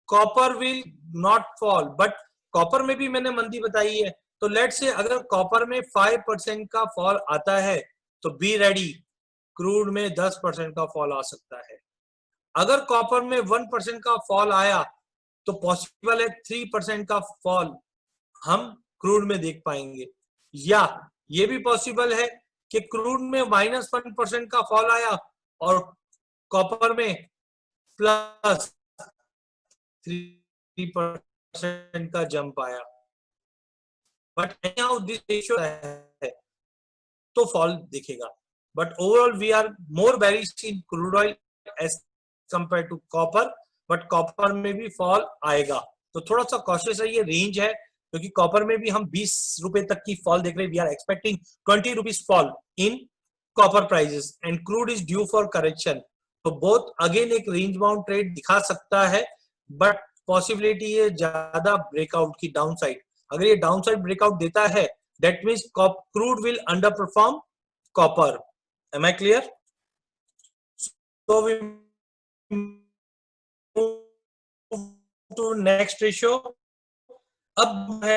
copper will not fall, but copper में भी मैंने मंदी बताई है। तो लेट्स से अगर कॉपर में 5% का फॉल आता है तो बी रेडी, क्रूड में 10% का फॉल आ सकता है। अगर कॉपर में 1% का फॉल आया तो पॉसिबल है 3% का फॉल हम क्रूड में देख पाएंगे, या ये भी पॉसिबल है कि क्रूड में -1% का फॉल आया और कॉपर में +3% का जंप आया। बट anyhow this ratio है तो फॉल दिखेगा। But overall we are more bearish in crude oil as compare to copper, but copper में भी फॉल आएगा। तो थोड़ा सा कॉशियस है, ये रेंज है, क्योंकि कॉपर में भी हम 20 रुपए तक की फॉल देख रहे हैं। We are expecting 20 rupees fall in copper prices and crude is due for correction. तो बोथ अगेन एक रेंज बाउंड ट्रेड दिखा सकता है, बट पॉसिबिलिटी है ज्यादा ब्रेकआउट की डाउन साइड। अगर ये डाउन साइड ब्रेकआउट देता है that means crude will underperform copper. Am I clear? So we move to next ratio. अब है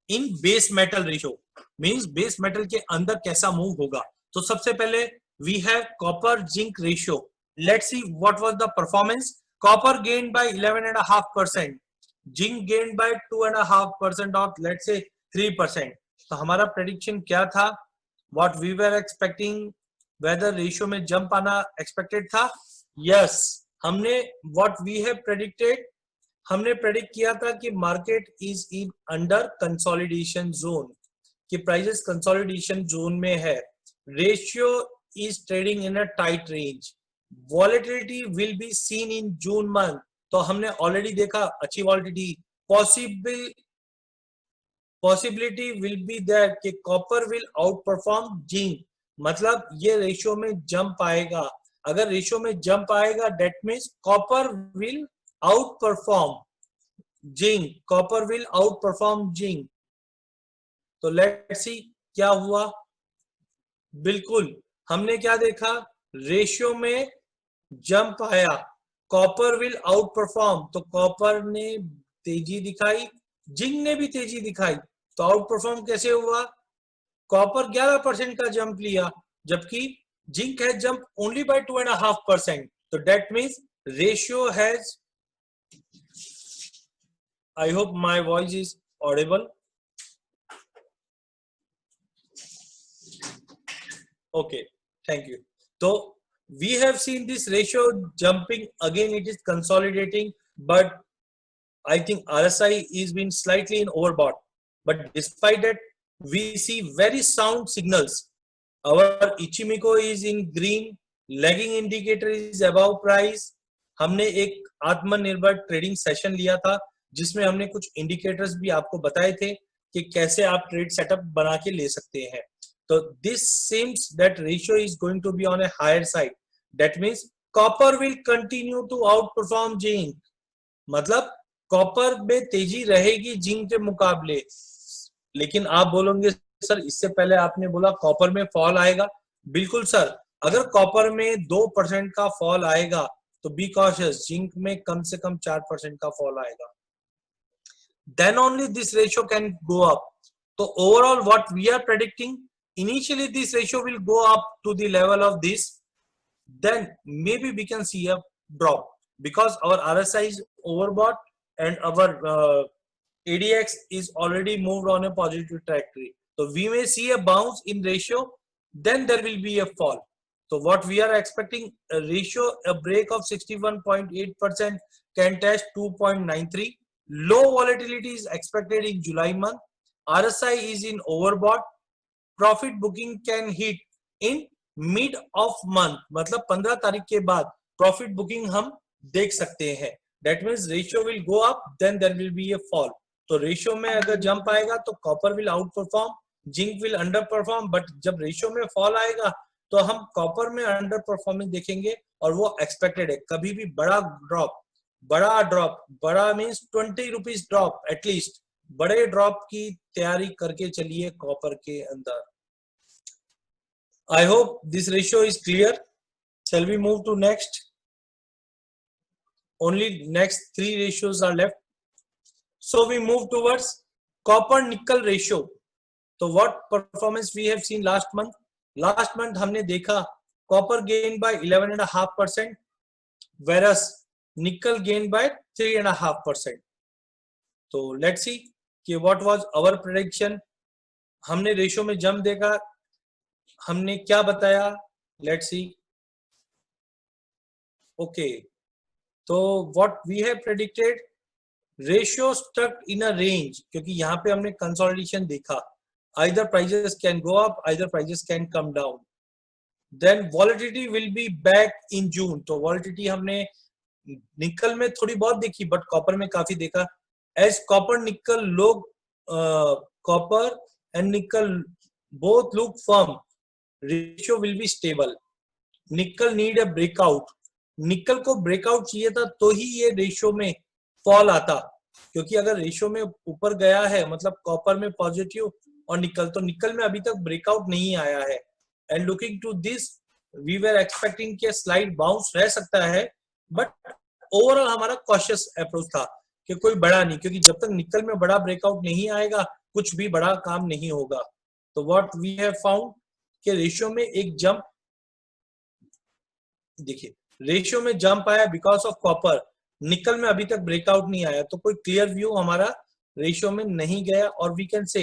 in base metal ratio, means base metal के अंदर कैसा मूव होगा। तो सबसे पहले we have copper zinc ratio. Let's see what was the performance. Copper gained by 11.5%, zinc gained by 2.5% और लेट्स से 3%। तो हमारा प्रेडिक्शन क्या था? What we were expecting, whether ratio में जंप आना एक्सपेक्टेड था? यस, हमने व्हाट वी हैव प्रेडिक्टेड, हमने प्रेडिक्ट किया था कि market is in under consolidation zone, कि प्राइसेस कंसोलिडेशन जोन में है। Ratio is trading in a tight range, volatility will be seen in June month. तो हमने ऑलरेडी देखा अच्छी volatility, possibility will be that कि copper will outperform zinc, मतलब ये रेशियो में जंप आएगा। अगर रेशियो में जंप आएगा that means copper will outperform zinc, copper will outperform zinc. तो लेट्स सी क्या हुआ। बिल्कुल हमने क्या देखा, रेशियो में जंप आया, कॉपर विल आउट परफॉर्म, तो कॉपर ने तेजी दिखाई, जिंक ने भी तेजी दिखाई। तो आउट परफॉर्म कैसे हुआ? कॉपर 11% का जंप लिया, जबकि zinc has jump only by 2.5%। तो that means ratio has, I hope my voice is audible. Okay, thank you. So we have seen this ratio jumping again. It is consolidating, but I think RSI is been slightly in overbought. But despite that, we see very sound signals. Our Ichimoku is in green. Lagging indicator is above price. हमने एक आत्मनिर्भर trading session लिया था जिसमें हमने कुछ indicators भी आपको बताए थे कि कैसे आप ट्रेड सेटअप बना के ले सकते हैं। तो this seems that ratio is going to be on a higher side, that means copper will continue to outperform zinc, मतलब कॉपर में तेजी रहेगी जिंक के मुकाबले। लेकिन आप बोलोगे सर इससे पहले आपने बोला कॉपर में फॉल आएगा। बिल्कुल सर, अगर कॉपर में 2% का फॉल आएगा तो बी कॉशियस, जिंक में कम से कम 4% का फॉल आएगा, then only this ratio can go up. So overall what we are predicting, initially this ratio will go up to the level of this, then maybe we can see a drop because our RSI is overbought and our ADX is already moved on a positive trajectory. So we may see a bounce in ratio, then there will be a fall. So what we are expecting, a ratio, a break of 61.8% can test 2.93. Low volatility is expected in July month. RSI is in overbought. Profit booking can hit in mid of month, मतलब 15 तारीख के बाद profit booking हम देख सकते हैं। That means ratio will go up, then there will be a fall. तो ratio में अगर जंप आएगा तो copper will outperform, zinc will under perform, but जब रेशियो में फॉल आएगा तो हम कॉपर में अंडर परफॉर्मिंग देखेंगे, और वो एक्सपेक्टेड है। कभी भी बड़ा ड्रॉप, बड़ा मीन्स 20 रुपीज ड्रॉप, एटलीस्ट बड़े ड्रॉप की तैयारी करके चलिए कॉपर के अंदर। I hope this ratio is clear. Shall we move to next? Only next 3 ratios are left. So we move towards copper nickel ratio. So what performance we have seen last month? Last month हमने देखा copper gained by 11.5%, whereas nickel gained by 3.5%. तो let's see कि what was our prediction. हमने ratio में jump देखा, हमने क्या बताया, let's see. Okay, तो what we have predicted, ratio stuck in a range, क्योंकि यहाँ पे हमने consolidation देखा, either prices can go up, either prices can come down. Then volatility will be back in June. तो volatility हमने निकल में थोड़ी बहुत देखी, बट कॉपर में काफी देखा. As copper nickel look, copper and nickel both look firm, ratio will be stable. Nickel need a breakout. निकल को ब्रेकआउट चाहिए था तो ही ये रेशियो में फॉल आता, क्योंकि अगर रेशियो में ऊपर गया है मतलब कॉपर में पॉजिटिव और निकल, तो निकल में अभी तक ब्रेकआउट नहीं आया है. And looking to this we were expecting कि स्लाइड बाउंस रह सकता है, बट ओवरऑल हमारा कॉशियस अप्रोच था कि कोई बड़ा नहीं, क्योंकि जब तक निकल में बड़ा ब्रेकआउट नहीं आएगा कुछ भी बड़ा काम नहीं होगा. तो व्हाट वी हैव फाउंड कि रेशियो में एक जंप, देखिए रेशियो में जंप आया बिकॉज ऑफ कॉपर, निकल में अभी तक ब्रेकआउट नहीं आया, तो कोई क्लियर व्यू हमारा रेशियो में नहीं गया. और वी कैन से,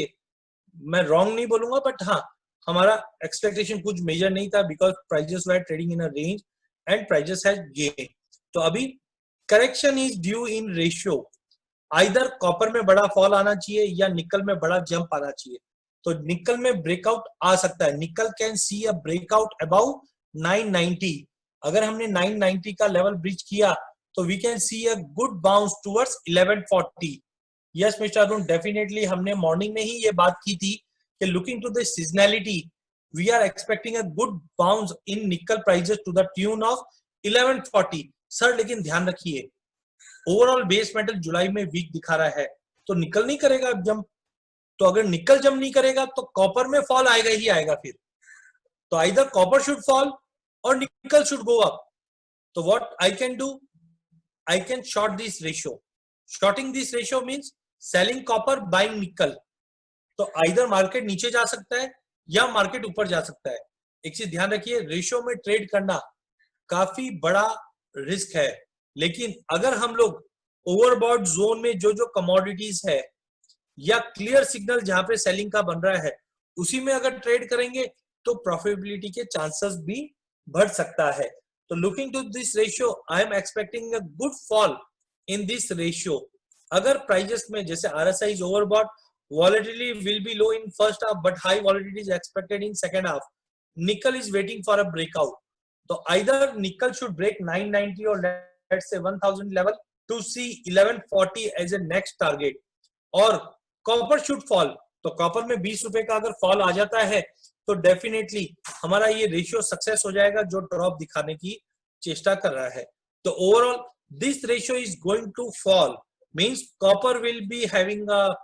मैं रॉन्ग नहीं बोलूंगा, बट हाँ हमारा एक्सपेक्टेशन कुछ मेजर नहीं था, because prices were trading in a range and prices has gain. तो अभी correction is due in ratio, either copper में बड़ा फॉल आना चाहिए या निकल में बड़ा जंप आना चाहिए. तो निकल में ब्रेकआउट आ सकता है, nickel can see a breakout about 990. अगर हमने 990 का लेवल ब्रीच किया तो we can see a good bounce towards 1140. Yes mister Arun, definitely हमने मॉर्निंग में ही ये बात की थी कि looking to the seasonality we are expecting a good bounce in nickel prices to the tune of 1140. Sir लेकिन ध्यान रखिए ओवरऑल बेस मेटल जुलाई में वीक दिखा रहा है, तो निकल नहीं करेगा जंप. तो अगर निकल जंप नहीं करेगा तो कॉपर में फॉल आएगा ही आएगा फिर. तो either copper should fall or nickel should go up. So what I can do, I can short this ratio. Shorting this ratio means selling copper, buying nickel. तो either मार्केट नीचे जा सकता है या मार्केट ऊपर जा सकता है. एक चीज ध्यान रखिए, रेशियो में ट्रेड करना काफी बड़ा रिस्क है, लेकिन अगर हम लोग ओवरबॉट जोन में जो जो कमोडिटीज है या क्लियर सिग्नल जहां पे सेलिंग का बन रहा है उसी में अगर ट्रेड करेंगे तो प्रॉफिटेबिलिटी के चांसेस भी बढ़ सकता है. तो looking to this ratio I am expecting a good fall in this ratio. अगर प्राइजेस में जैसे RSI is overbought, volatility will be low in first half but high volatility is expected in second half. Nickel is waiting for a breakout. So either nickel should break 990 or let's say 1000 level to see 1140 as a next target, or copper should fall. तो copper में 20 रुपए का अगर fall आ जाता है तो definitely हमारा ये रेशियो सक्सेस हो जाएगा जो ड्रॉप दिखाने की चेष्टा कर रहा है. तो overall this ratio is going to fall, means copper will be having a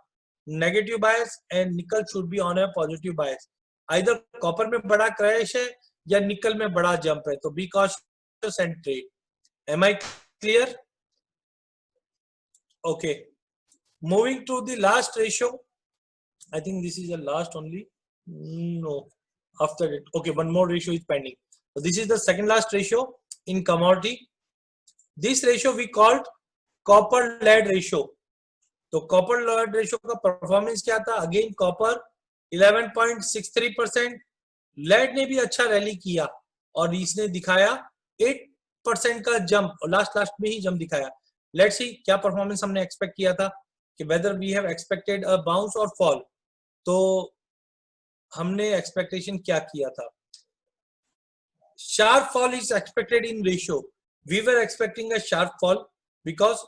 negative bias and nickel should be on a positive bias. Either copper में बड़ा क्रैश है या निकल में बड़ा जंप है, तो be cautious and trade. Am I clear? Okay, moving to the last ratio. I think this is the last only. No, after it. Okay, one more ratio is pending. So this is the second last ratio in commodity. This ratio we called copper lead ratio. तो copper lead ratio का performance क्या था? Again copper 11.63%. lead ने भी अच्छा rally किया और इसने दिखाया 8% का जंप, और लास्ट में ही जंप दिखाया. लेट्स सी क्या परफॉर्मेंस हमने एक्सपेक्ट किया था कि whether we have expected a bounce or fall. तो हमने एक्सपेक्टेशन क्या किया था? Sharp fall is expected in ratio. We were expecting a sharp fall because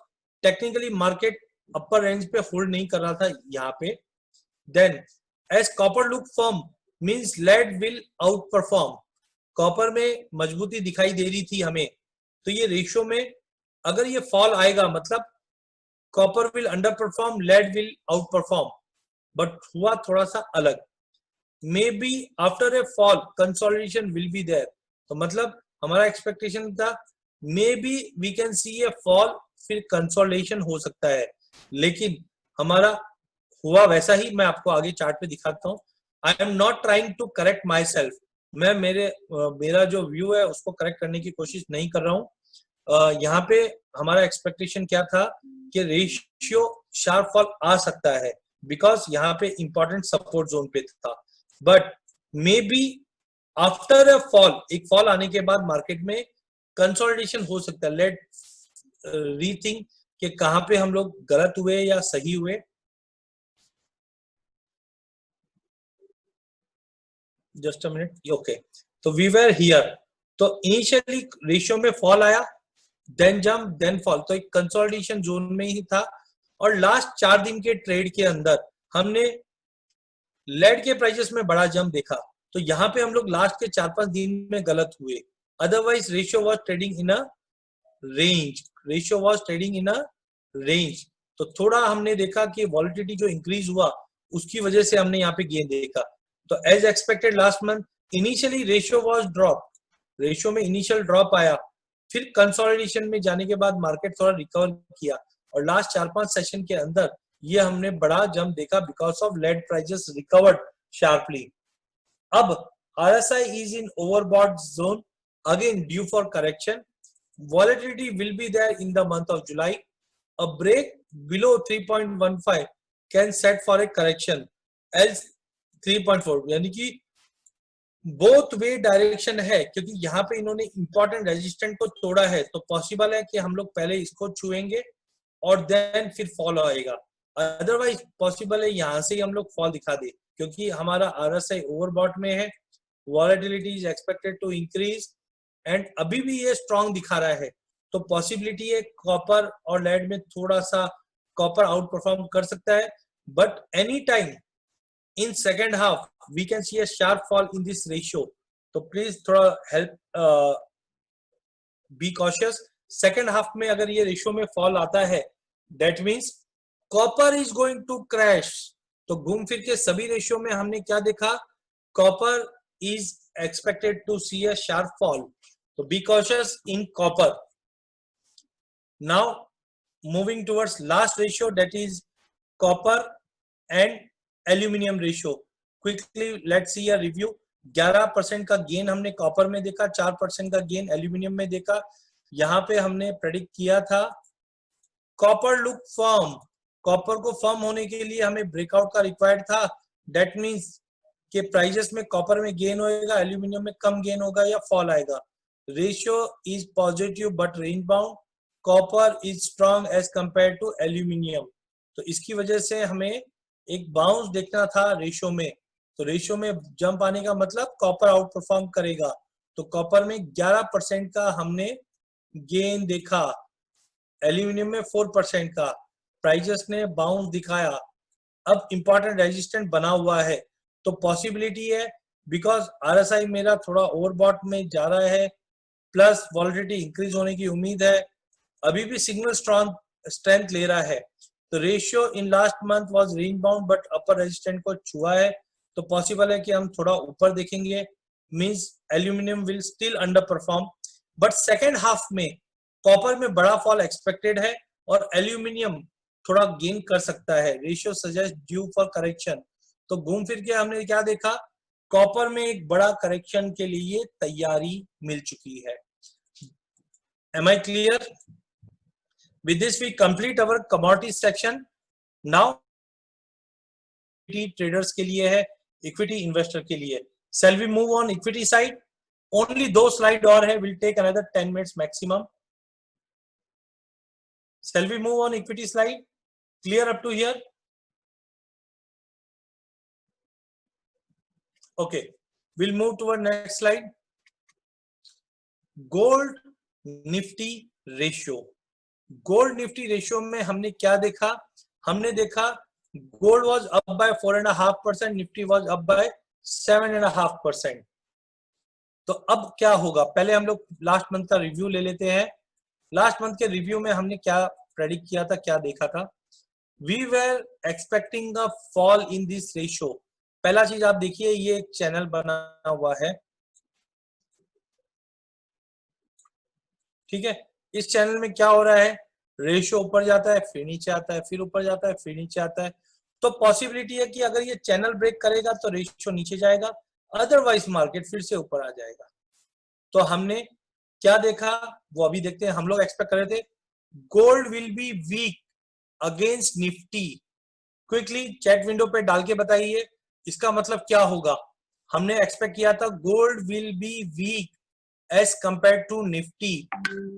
technically market upper range पे होल्ड नहीं कर रहा था यहाँ पे. Then as copper look firm means lead will outperform. Copper में मजबूती दिखाई दे रही थी हमें, तो ये रेशियो में अगर ये फॉल आएगा मतलब copper will underperform, lead will outperform, but हुआ थोड़ा सा अलग। Maybe after a fall consolidation will be there, तो मतलब हमारा एक्सपेक्टेशन था maybe we can see a fall, फिर कंसोलिडेशन हो सकता है, लेकिन हमारा हुआ वैसा ही। मैं आपको आगे चार्ट पे दिखाता हूँ। I am not trying to correct myself, मैं मेरा जो व्यू है उसको करेक्ट करने की कोशिश नहीं कर रहा हूँ। यहाँ पे हमारा एक्सपेक्टेशन क्या था कि रेशियो शार्प फॉल आ सकता है बिकॉज यहाँ पे इंपॉर्टेंट सपोर्ट जोन पे था, but may be after a fall, एक फॉल आने के बाद मार्केट में कंसोलिडेशन हो सकता है। लेट रीथिंक कि कहां पे हम लोग गलत हुए या सही हुए। Just a minute, okay. तो वी वर हियर, तो इनिशियली रेशियो में फॉल आया, देन जंप, देन फॉल, तो एक कंसोलिडेशन जोन में ही था। और लास्ट 4 दिन के ट्रेड के अंदर हमने लेड के प्राइसेस में बड़ा जंप देखा, तो यहाँ पे हम लोग लास्ट के 4-5 दिन में गलत हुए। Otherwise ratio was trading in a range, ratio was trading in a range. तो थोड़ा हमने देखा कि वॉलिटिलिटी जो इंक्रीज हुआ उसकी वजह से हमने यहाँ पे गेन देखा। तो as expected last month initially ratio was drop, ratio में इनिशियल ड्रॉप आया, फिर कंसोलिडेशन में जाने के बाद मार्केट थोड़ा रिकवर किया, और लास्ट 4-5 सेशन के अंदर ये हमने बड़ा जंप देखा because of lead prices recovered sharply. अब RSI is in overbought zone again due for correction. Volatility will be there in the month of July. A break below 3.15 can set for a correction else 3.4, यानी कि both way direction है, क्योंकि यहाँ पे इन्होंने important resistant को तोड़ा है, तो पॉसिबल है कि हम लोग पहले इसको छुएंगे और देन फिर फॉल आएगा। अदरवाइज पॉसिबल है यहाँ से ही हम लोग फॉल दिखा दे, क्योंकि हमारा RSI ओवरबॉट में है, volatility is expected to increase, and अभी भी ये स्ट्रॉन्ग दिखा रहा है, तो पॉसिबिलिटी है कॉपर और लेड में थोड़ा सा कॉपर आउट परफॉर्म कर सकता है, but any time in second half we can see a sharp fall in this ratio. तो प्लीज थोड़ा help, be cautious. Second half में अगर ये रेशियो में फॉल आता है that means copper is going to crash. तो घूम फिर के सभी रेशियो में हमने क्या देखा, copper is expected to see a sharp fall, तो be cautious in copper. Now moving towards last ratio that is copper and aluminium ratio. Quickly let's see a review. 11% का गेन हमने कॉपर में देखा, 4% का गेन एल्यूमिनियम में देखा। यहाँ पे हमने प्रेडिक्ट किया था कॉपर लुक फर्म, कॉपर को फर्म होने के लिए हमें ब्रेकआउट का रिक्वायर्ड था। दैट मीन्स कि प्राइजेस में कॉपर में गेन होएगा, एल्यूमिनियम में कम गेन होगा या फॉल आएगा। Ratio is positive but range bound, copper is strong as compare to aluminium. तो इसकी वजह से हमें एक बाउंस देखना था रेशियो में, तो रेशियो में जंप आने का मतलब कॉपर आउट परफॉर्म करेगा। तो कॉपर में 11% का हमने गेन देखा, एल्यूमिनियम में 4% का, प्राइजेस ने बाउंस दिखाया। अब इंपॉर्टेंट रेजिस्टेंट बना हुआ है, तो पॉसिबिलिटी है बिकॉज RSI मेरा थोड़ा ओवरबॉट में जा रहा है, प्लस वॉलिटिलिटी इंक्रीज होने की उम्मीद है, अभी भी सिग्नल स्ट्रेंथ ले रहा है। तो ratio in last month was range bound but upper resistant को छुआ है, तो पॉसिबल है कि हम थोड़ा ऊपर देखेंगे, means aluminium will still under perform. But second half में कॉपर में बड़ा फॉल एक्सपेक्टेड है और एल्यूमिनियम थोड़ा गेन कर सकता है। Ratio suggest due for correction. तो घूम फिर के हमने क्या देखा, कॉपर में एक बड़ा करेक्शन के लिए तैयारी मिल चुकी है। Am I clear? With this we complete our commodity section. Now traders के लिए है, इक्विटी इन्वेस्टर के लिए। Shall we move on equity side? Only 2 slide और है, will take another 10 minutes maximum. Shall we move on equity slide? Clear up to here? Okay, we'll move to our next slide. Gold Nifty ratio. Gold Nifty ratio में हमने क्या देखा, हमने देखा gold was up by 4.5%, Nifty was up by 7.5%। तो अब क्या होगा, पहले हम लोग लास्ट मंथ का रिव्यू ले लेते हैं। लास्ट मंथ के रिव्यू में हमने क्या प्रेडिक्ट किया था, क्या देखा था। We were expecting a fall in this ratio. पहला चीज आप देखिए, ये एक चैनल बना हुआ है, ठीक है। इस चैनल में क्या हो रहा है, रेशियो ऊपर जाता है, फिर नीचे आता है, फिर ऊपर जाता है, फिर नीचे आता है। तो पॉसिबिलिटी है कि अगर ये चैनल ब्रेक करेगा तो रेशियो नीचे जाएगा, अदरवाइज मार्केट फिर से ऊपर आ जाएगा। तो हमने क्या देखा वो अभी देखते हैं। हम लोग एक्सपेक्ट कर रहे थे gold will be week against Nifty. Quickly chat window पे डाल के बताइए इसका मतलब क्या होगा। हमने एक्सपेक्ट किया था gold will be weak as compare to Nifty.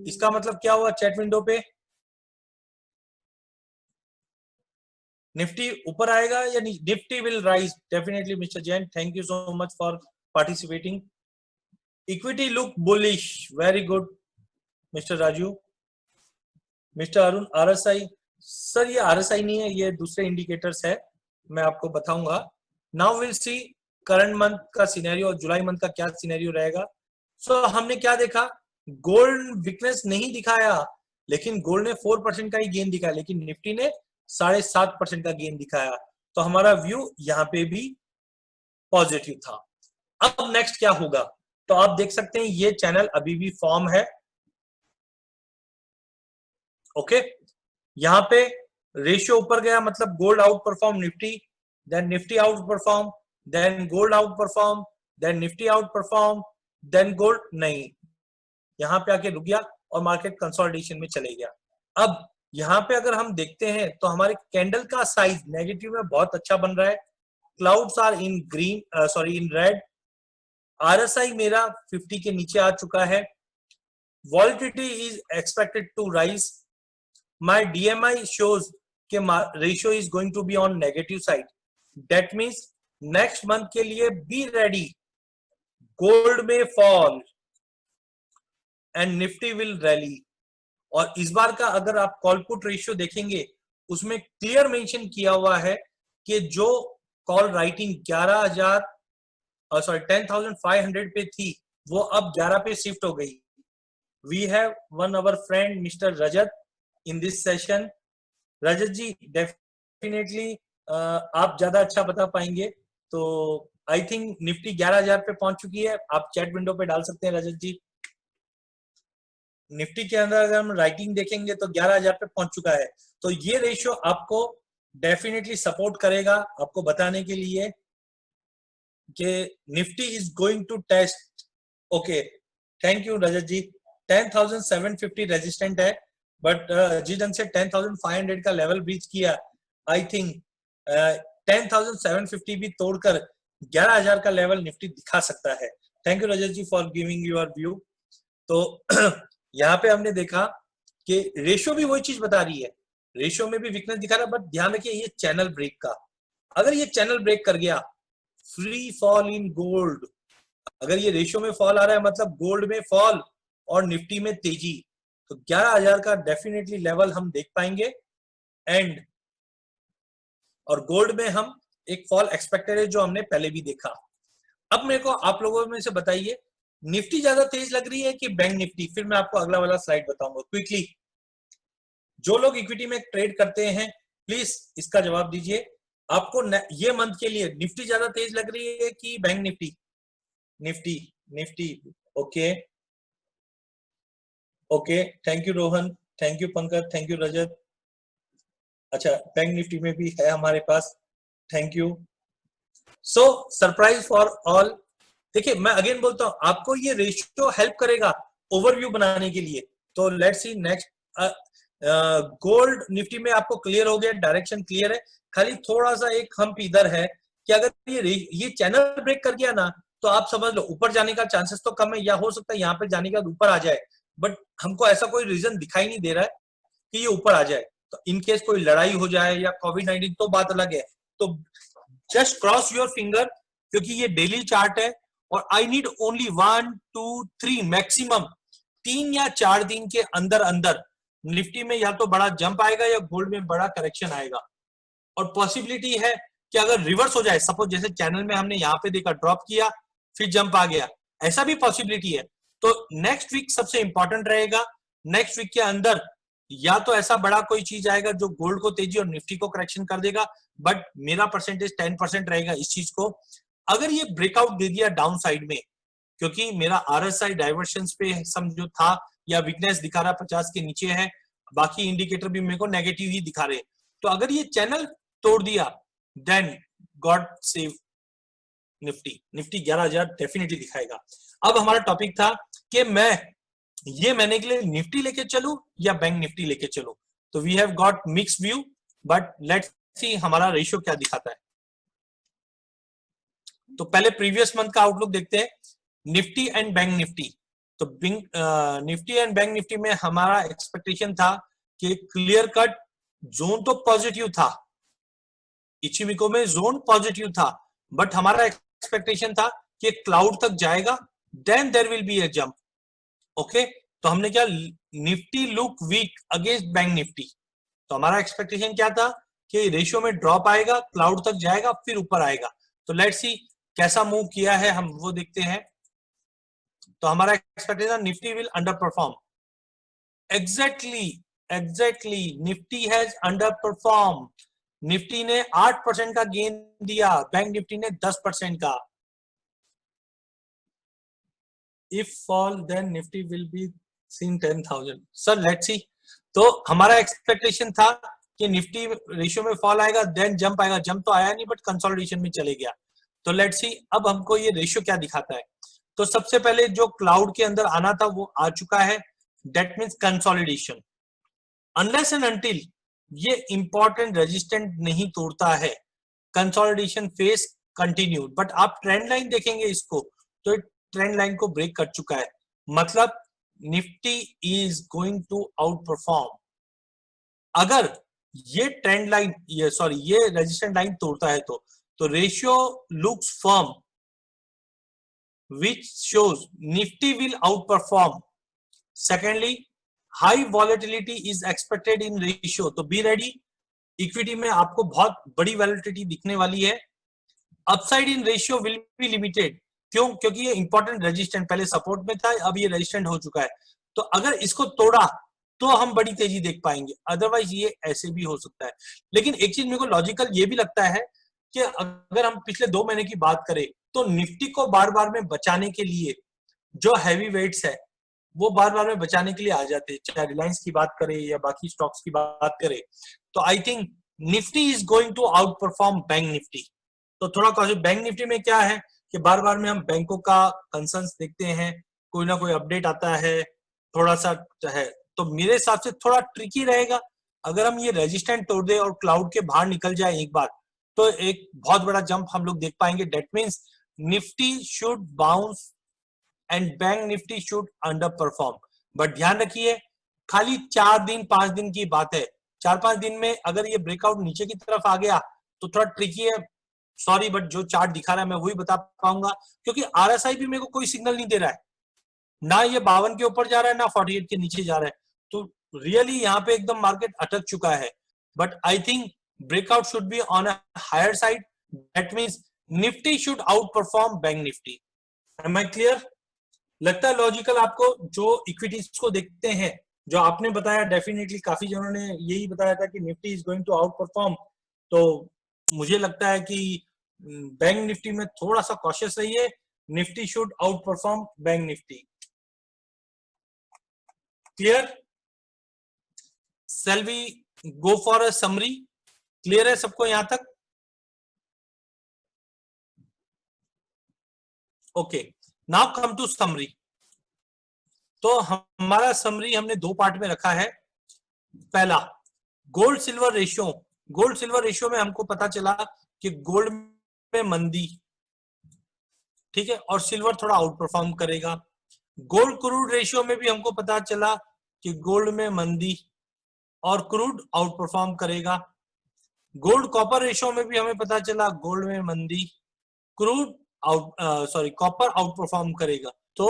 इसका मतलब क्या हुआ चैट विंडो पे, निफ्टी ऊपर आएगा या Nifty will rise? Definitely mister Jain, thank you so much for participating. Equity look bullish, very good mister Raju. Mister Arun, RSI, sir ये RSI नहीं है, ये दूसरे इंडिकेटर्स है, मैं आपको बताऊंगा। Now will see current month का सिनेरियो और जुलाई मंथ का क्या सिनेरियो रहेगा। सो हमने क्या देखा, गोल्ड वीकनेस नहीं दिखाया, लेकिन गोल्ड ने 4% का ही गेन दिखाया, लेकिन निफ्टी ने 7.5% का गेन दिखाया। तो हमारा व्यू यहाँ पे भी पॉजिटिव था। अब नेक्स्ट क्या होगा, तो आप देख सकते हैं ये चैनल अभी भी फॉर्म है, ओके। यहाँ पे रेशियो ऊपर गया मतलब gold outperform Nifty, then Nifty outperform, then gold outperform, then Nifty outperform, then gold नहीं, यहाँ पे आके रुक गया और मार्केट कंसोलिडेशन में चले गया। अब यहाँ पे अगर हम देखते हैं तो हमारे कैंडल का साइज नेगेटिव में बहुत अच्छा बन रहा है। Clouds are in green, sorry in red. RSI मेरा 50 के नीचे आ चुका है। Volatility is expected to rise. My DMI shows कि ratio is going to be on negative side. That means next month के लिए be ready. Gold में fall and Nifty will rally. और इस बार का अगर आप कॉल पुट रेशियो देखेंगे उसमें क्लियर मेंशन किया हुआ है कि जो कॉल राइटिंग 10,500 पे थी वो अब 11 पे शिफ्ट हो गई। We have one our friend mister Rajat in this session. Rajat ji definitely आप ज्यादा अच्छा बता पाएंगे। तो आई थिंक निफ्टी 11,000 पे पहुंच चुकी है, आप चैट विंडो पे डाल सकते हैं रजत जी। निफ्टी के अंदर अगर हम राइटिंग देखेंगे तो 11,000 पे पहुंच चुका है। तो ये रेशियो आपको डेफिनेटली सपोर्ट करेगा आपको बताने के लिए कि Nifty is going to test. Okay, thank you Rajat ji. 10,750 resistant है, बट जिस ढंग से 10,500 का लेवल ब्रीच किया, आई थिंक 10,750 भी तोड़कर 11,000 का लेवल निफ्टी दिखा सकता है। Thank you Rajat ji for giving your view. तो यहाँ पे हमने देखा कि रेशियो भी वही चीज बता रही है, रेशियो में भी वीकनेस दिखा रहा है, बट ध्यान रखिए ये चैनल ब्रेक का, अगर ये चैनल ब्रेक कर गया, फ्री फॉल इन गोल्ड। अगर ये रेशियो में फॉल आ रहा है मतलब गोल्ड में फॉल और निफ्टी में तेजी, तो 11,000 का डेफिनेटली लेवल हम देख पाएंगे। एंड और गोल्ड में हम एक फॉल एक्सपेक्टेड है जो हमने पहले भी देखा। अब मेरे को आप लोगों में से बताइए निफ्टी ज्यादा तेज लग रही है कि बैंक निफ्टी? फिर मैं आपको अगला वाला स्लाइड बताऊंगा क्विकली। जो लोग इक्विटी में ट्रेड करते हैं प्लीज इसका जवाब दीजिए। आपको ये मंथ के लिए निफ्टी ज्यादा तेज लग रही है कि bank Nifty? Nifty, Nifty, okay okay, thank you Rohan, thank you Pankaj, thank you Rajat. अच्छा बैंक निफ्टी में भी है हमारे पास, thank you. So surprise for all. देखिए मैं अगेन बोलता हूं आपको ये रेशियो हेल्प करेगा ओवरव्यू बनाने के लिए। तो let's C next. Gold Nifty में आपको क्लियर हो गया, डायरेक्शन क्लियर है, खाली थोड़ा सा एक हम्प इधर है कि अगर ये चैनल ब्रेक कर गया ना तो आप समझ लो ऊपर जाने का चांसेस तो कम है, या हो सकता है यहाँ पे जाने के बाद ऊपर आ जाए, बट हमको ऐसा कोई रीजन दिखाई नहीं दे रहा है कि ये ऊपर आ जाए। तो इनकेस कोई लड़ाई हो जाए या कोविड-19 तो बात अलग है। तो जस्ट क्रॉस योर फिंगर, क्योंकि ये डेली चार्ट है और आई नीड ओनली 1 2 3 मैक्सिमम 3 या 4 दिन के अंदर अंदर निफ्टी में या तो बड़ा जंप आएगा या गोल्ड में बड़ा करेक्शन आएगा। और पॉसिबिलिटी है कि अगर रिवर्स हो जाए, सपोज जैसे चैनल में हमने यहाँ पे देखा ड्रॉप किया फिर जंप आ गया, ऐसा भी पॉसिबिलिटी है। तो नेक्स्ट वीक सबसे इंपॉर्टेंट रहेगा। नेक्स्ट वीक के अंदर या तो ऐसा बड़ा कोई चीज आएगा जो गोल्ड को तेजी और निफ्टी को करेक्शन कर देगा, बट मेरा परसेंटेज 10% रहेगा इस चीज को। अगर ये ब्रेकआउट दे दिया डाउन साइड में, क्योंकि मेरा आरएसआई डाइवर्शन पे समझो था या वीकनेस दिखा रहा 50 के नीचे है, बाकी इंडिकेटर भी मेरे को नेगेटिव ही दिखा रहे, तो अगर ये चैनल तोड़ दिया then God save Nifty. Nifty 11,000 definitely दिखाएगा। अब हमारा टॉपिक था कि मैं ये महीने के लिए निफ्टी लेके चलूं या बैंक निफ्टी लेके चलूं। तो we have got mix view, but let's see हमारा रेशियो क्या दिखाता है। तो पहले प्रीवियस मंथ का आउटलुक देखते हैं, निफ्टी एंड बैंक निफ्टी। तो निफ्टी एंड बैंक निफ्टी में हमारा एक्सपेक्टेशन था कि क्लियर कट जोन तो पॉजिटिव था, इचिमिको में जोन पॉजिटिव था, बट हमारा एक्सपेक्टेशन था कि क्लाउड तक जाएगा then there will be a jump. Okay, तो हमने क्या, Nifty look weak against bank Nifty. तो हमारा एक्सपेक्टेशन क्या था कि रेशियो में ड्रॉप आएगा, क्लाउड तक जाएगा, फिर ऊपर आएगा। तो लेट्स सी कैसा मूव किया है, हम वो देखते हैं। तो हमारा expectation Nifty will under perform. Exactly Nifty has under perform. Nifty ने 8% का गेन दिया, बैंक निफ्टी ने 10% का। If fall then Nifty will be seen 10,000। Sir let's see. तो हमारा एक्सपेक्टेशन था कि निफ्टी रेशियो में फॉल आएगा देन जंप आएगा, जंप तो आया नहीं बट कंसोलिडेशन में चले गया। तो लेट्स सी अब हमको ये रेशियो क्या दिखाता है। तो सबसे पहले जो क्लाउड के अंदर आना था वो आ चुका है, that means consolidation. Unless and until ये इंपॉर्टेंट रेजिस्टेंट नहीं तोड़ता है, कंसोलिडेशन फेस कंटिन्यूड। बट आप ट्रेंड लाइन देखेंगे इसको, तो ट्रेंड लाइन को ब्रेक कर चुका है, मतलब Nifty is going to outperform. अगर ये ट्रेंड लाइन ये रेजिस्टेंट लाइन तोड़ता है तो ratio looks firm which shows Nifty will outperform. Secondly, high volatility is expected in ratio. तो be ready, इक्विटी में आपको बहुत बड़ी वैलिडिटी दिखने वाली है। Upside in ratio will be limited. क्यों? क्योंकि ये इंपॉर्टेंट रेजिस्टेंट पहले सपोर्ट में था, अब ये रेजिस्टेंट हो चुका है। तो अगर इसको तोड़ा तो हम बड़ी तेजी देख पाएंगे, अदरवाइज ये ऐसे भी हो सकता है। लेकिन एक चीज मेरे को लॉजिकल ये भी लगता है कि अगर हम पिछले 2 महीने की बात करें तो निफ्टी को बार बार में बचाने के लिए जो हैवी वेट्स है वो बार बार में बचाने के लिए आ जाते हैं, चाहे रिलायंस की बात करें या बाकी स्टॉक्स की बात करें। तो I think Nifty is going to outperform bank Nifty. तो थोड़ा कॉशियस। बैंक निफ्टी में क्या है कि बार बार में हम बैंकों का कंसर्न्स देखते हैं, कोई ना कोई अपडेट आता है, थोड़ा सा है। तो मेरे हिसाब से थोड़ा ट्रिकी रहेगा। अगर हम ये रेजिस्टेंट तोड़ दे और क्लाउड के बाहर निकल जाए एक बार, तो एक बहुत बड़ा जंप हम लोग देख पाएंगे। That means Nifty should bounce and bank Nifty should under perform. But ध्यान रखिए, खाली 4 दिन 5 दिन की बात है। 4-5 दिन में अगर ये ब्रेकआउट नीचे की तरफ आ गया तो थोड़ा ट्रिकी है। सॉरी, बट जो चार्ट दिखा रहा है मैं वही बता पाऊंगा, क्योंकि आरएसआई भी मेरे को कोई सिग्नल नहीं दे रहा है, ना ये 52 के ऊपर जा रहा है ना 48 के नीचे जा रहा है। तो रियली यहाँ पे एकदम मार्केट अटक चुका है। But I think breakout should be on a higher side, that means Nifty should outperform bank Nifty. Am I clear? लगता है लॉजिकल आपको? जो इक्विटीज को देखते हैं, जो आपने बताया, डेफिनेटली काफी जनों ने यही बताया था कि Nifty is going to outperform. तो मुझे लगता है कि बैंक निफ्टी में थोड़ा सा कॉशियस रहिए, Nifty should outperform bank Nifty. Clear? Shall we go for a summary? Clear है सबको यहां तक? Okay, now come to summary. तो हमारा समरी हमने 2 पार्ट में रखा है। पहला, gold silver ratio. Gold silver ratio में हमको पता चला कि गोल्ड में मंदी, ठीक है, और सिल्वर थोड़ा आउट परफॉर्म करेगा। गोल्ड क्रूड रेशियो में भी हमको पता चला कि गोल्ड में मंदी और क्रूड आउट परफॉर्म करेगा। गोल्ड कॉपर रेशियो में भी हमें पता चला गोल्ड में मंदी, क्रूड कॉपर आउट परफॉर्म करेगा। तो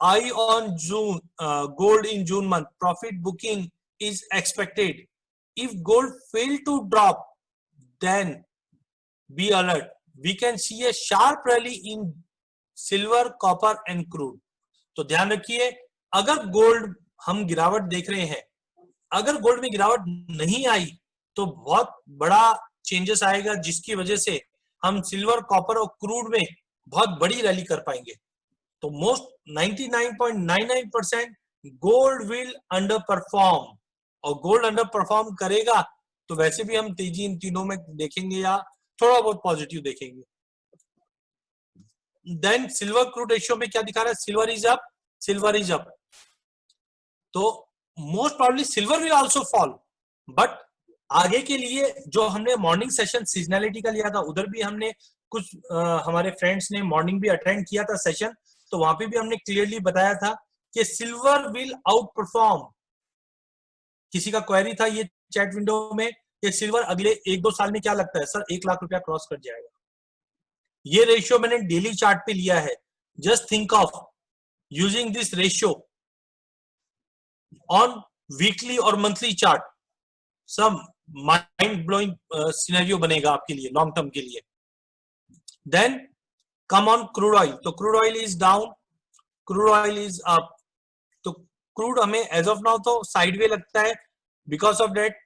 I on June, gold in June month profit booking is expected. If gold fail to drop, then be alert. We can see a sharp rally in silver, copper and crude. तो ध्यान रखिए, अगर gold हम गिरावट देख रहे हैं, अगर गोल्ड में गिरावट नहीं आई तो बहुत बड़ा चेंजेस आएगा, जिसकी वजह से हम सिल्वर, कॉपर और क्रूड में बहुत बड़ी रैली कर पाएंगे। तो most 99.99% gold will underperform, और गोल्ड अंडर परफॉर्म करेगा तो वैसे भी हम तेजी इन तीनों में देखेंगे या थोड़ा बहुत पॉजिटिव देखेंगे। देन सिल्वर क्रूड रेशियो में क्या दिखा रहा है? Silver is up, silver is up. तो most probably silver will also fall, but आगे के लिए जो हमने मॉर्निंग सेशन सीजनैलिटी का लिया था, उधर भी हमने कुछ हमारे फ्रेंड्स ने मॉर्निंग भी अटेंड किया था सेशन, तो वहां पे भी हमने क्लियरली बताया था कि सिल्वर विल आउट परफॉर्म। किसी का क्वेरी था ये चैट विंडो में कि सिल्वर अगले 1-2 साल में क्या लगता है? सर 1 लाख रुपया क्रॉस कर जाएगा। ये रेशियो मैंने डेली चार्ट पे लिया है। Just think of using this ratio on weekly और मंथली चार्ट, सब माइंड ब्लोइंग सिनेरियो बनेगा आपके लिए लॉन्ग टर्म के लिए। Then come on crude oil, तो crude oil is down, crude oil is up. तो क्रूड हमें एज ऑफ नाउ तो साइडवे लगता है, बिकॉज ऑफ दैट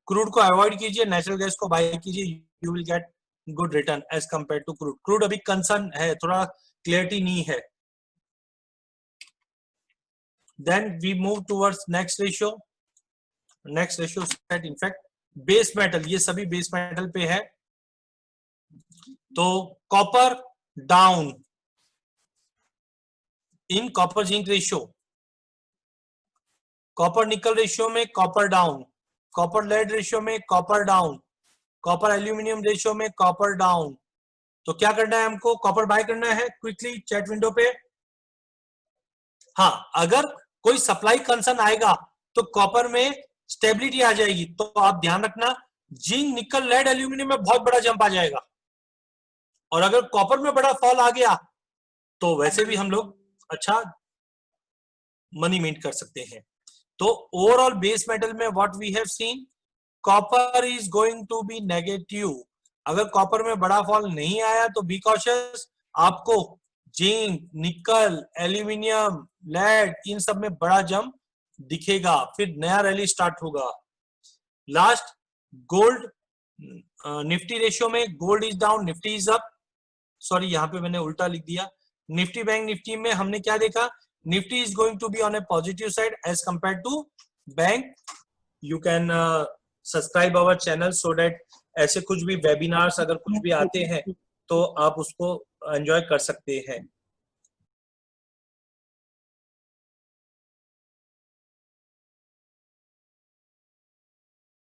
क्रूड को अवॉइड कीजिए, नेचुरल गैस को बाय कीजिए, you will get good return as compare to crude. Crude अभी कंसर्न है, थोड़ा क्लियरिटी नहीं है। Then we move towards next ratio. Next ratio set in fact base metal, ये सभी बेस मेटल पे है। तो copper down in copper zinc ratio, copper nickel ratio में copper down, copper lead ratio में copper down, copper aluminium ratio में copper down. तो क्या करना है हमको? कॉपर बाय करना है क्विकली चैट विंडो पे। हाँ, अगर कोई सप्लाई कंसर्न आएगा तो कॉपर में स्टेबिलिटी आ जाएगी, तो आप ध्यान रखना जिंक, निकल, लेड, एल्यूमिनियम में बहुत बड़ा जंप आ जाएगा। और अगर कॉपर में बड़ा फॉल आ गया तो वैसे भी हम लोग अच्छा मनी मेंट कर सकते हैं। तो ओवरऑल बेस मेटल में what we have seen, copper is going to be negative. अगर कॉपर में बड़ा फॉल नहीं आया तो बी कॉशियस, आपको जिंक, निकल, एल्यूमिनियम, लेड, इन सब में बड़ा जंप दिखेगा, फिर नया रैली स्टार्ट होगा। लास्ट गोल्ड निफ्टी रेशियो में gold is down, Nifty is up. Sorry, यहाँ पे मैंने उल्टा लिख दिया। निफ्टी बैंक निफ्टी में हमने क्या देखा? Nifty is going to be on a positive side as compare to bank. You can subscribe our channel so that ऐसे कुछ भी वेबिनार्स अगर कुछ भी आते हैं तो आप उसको एंजॉय कर सकते हैं।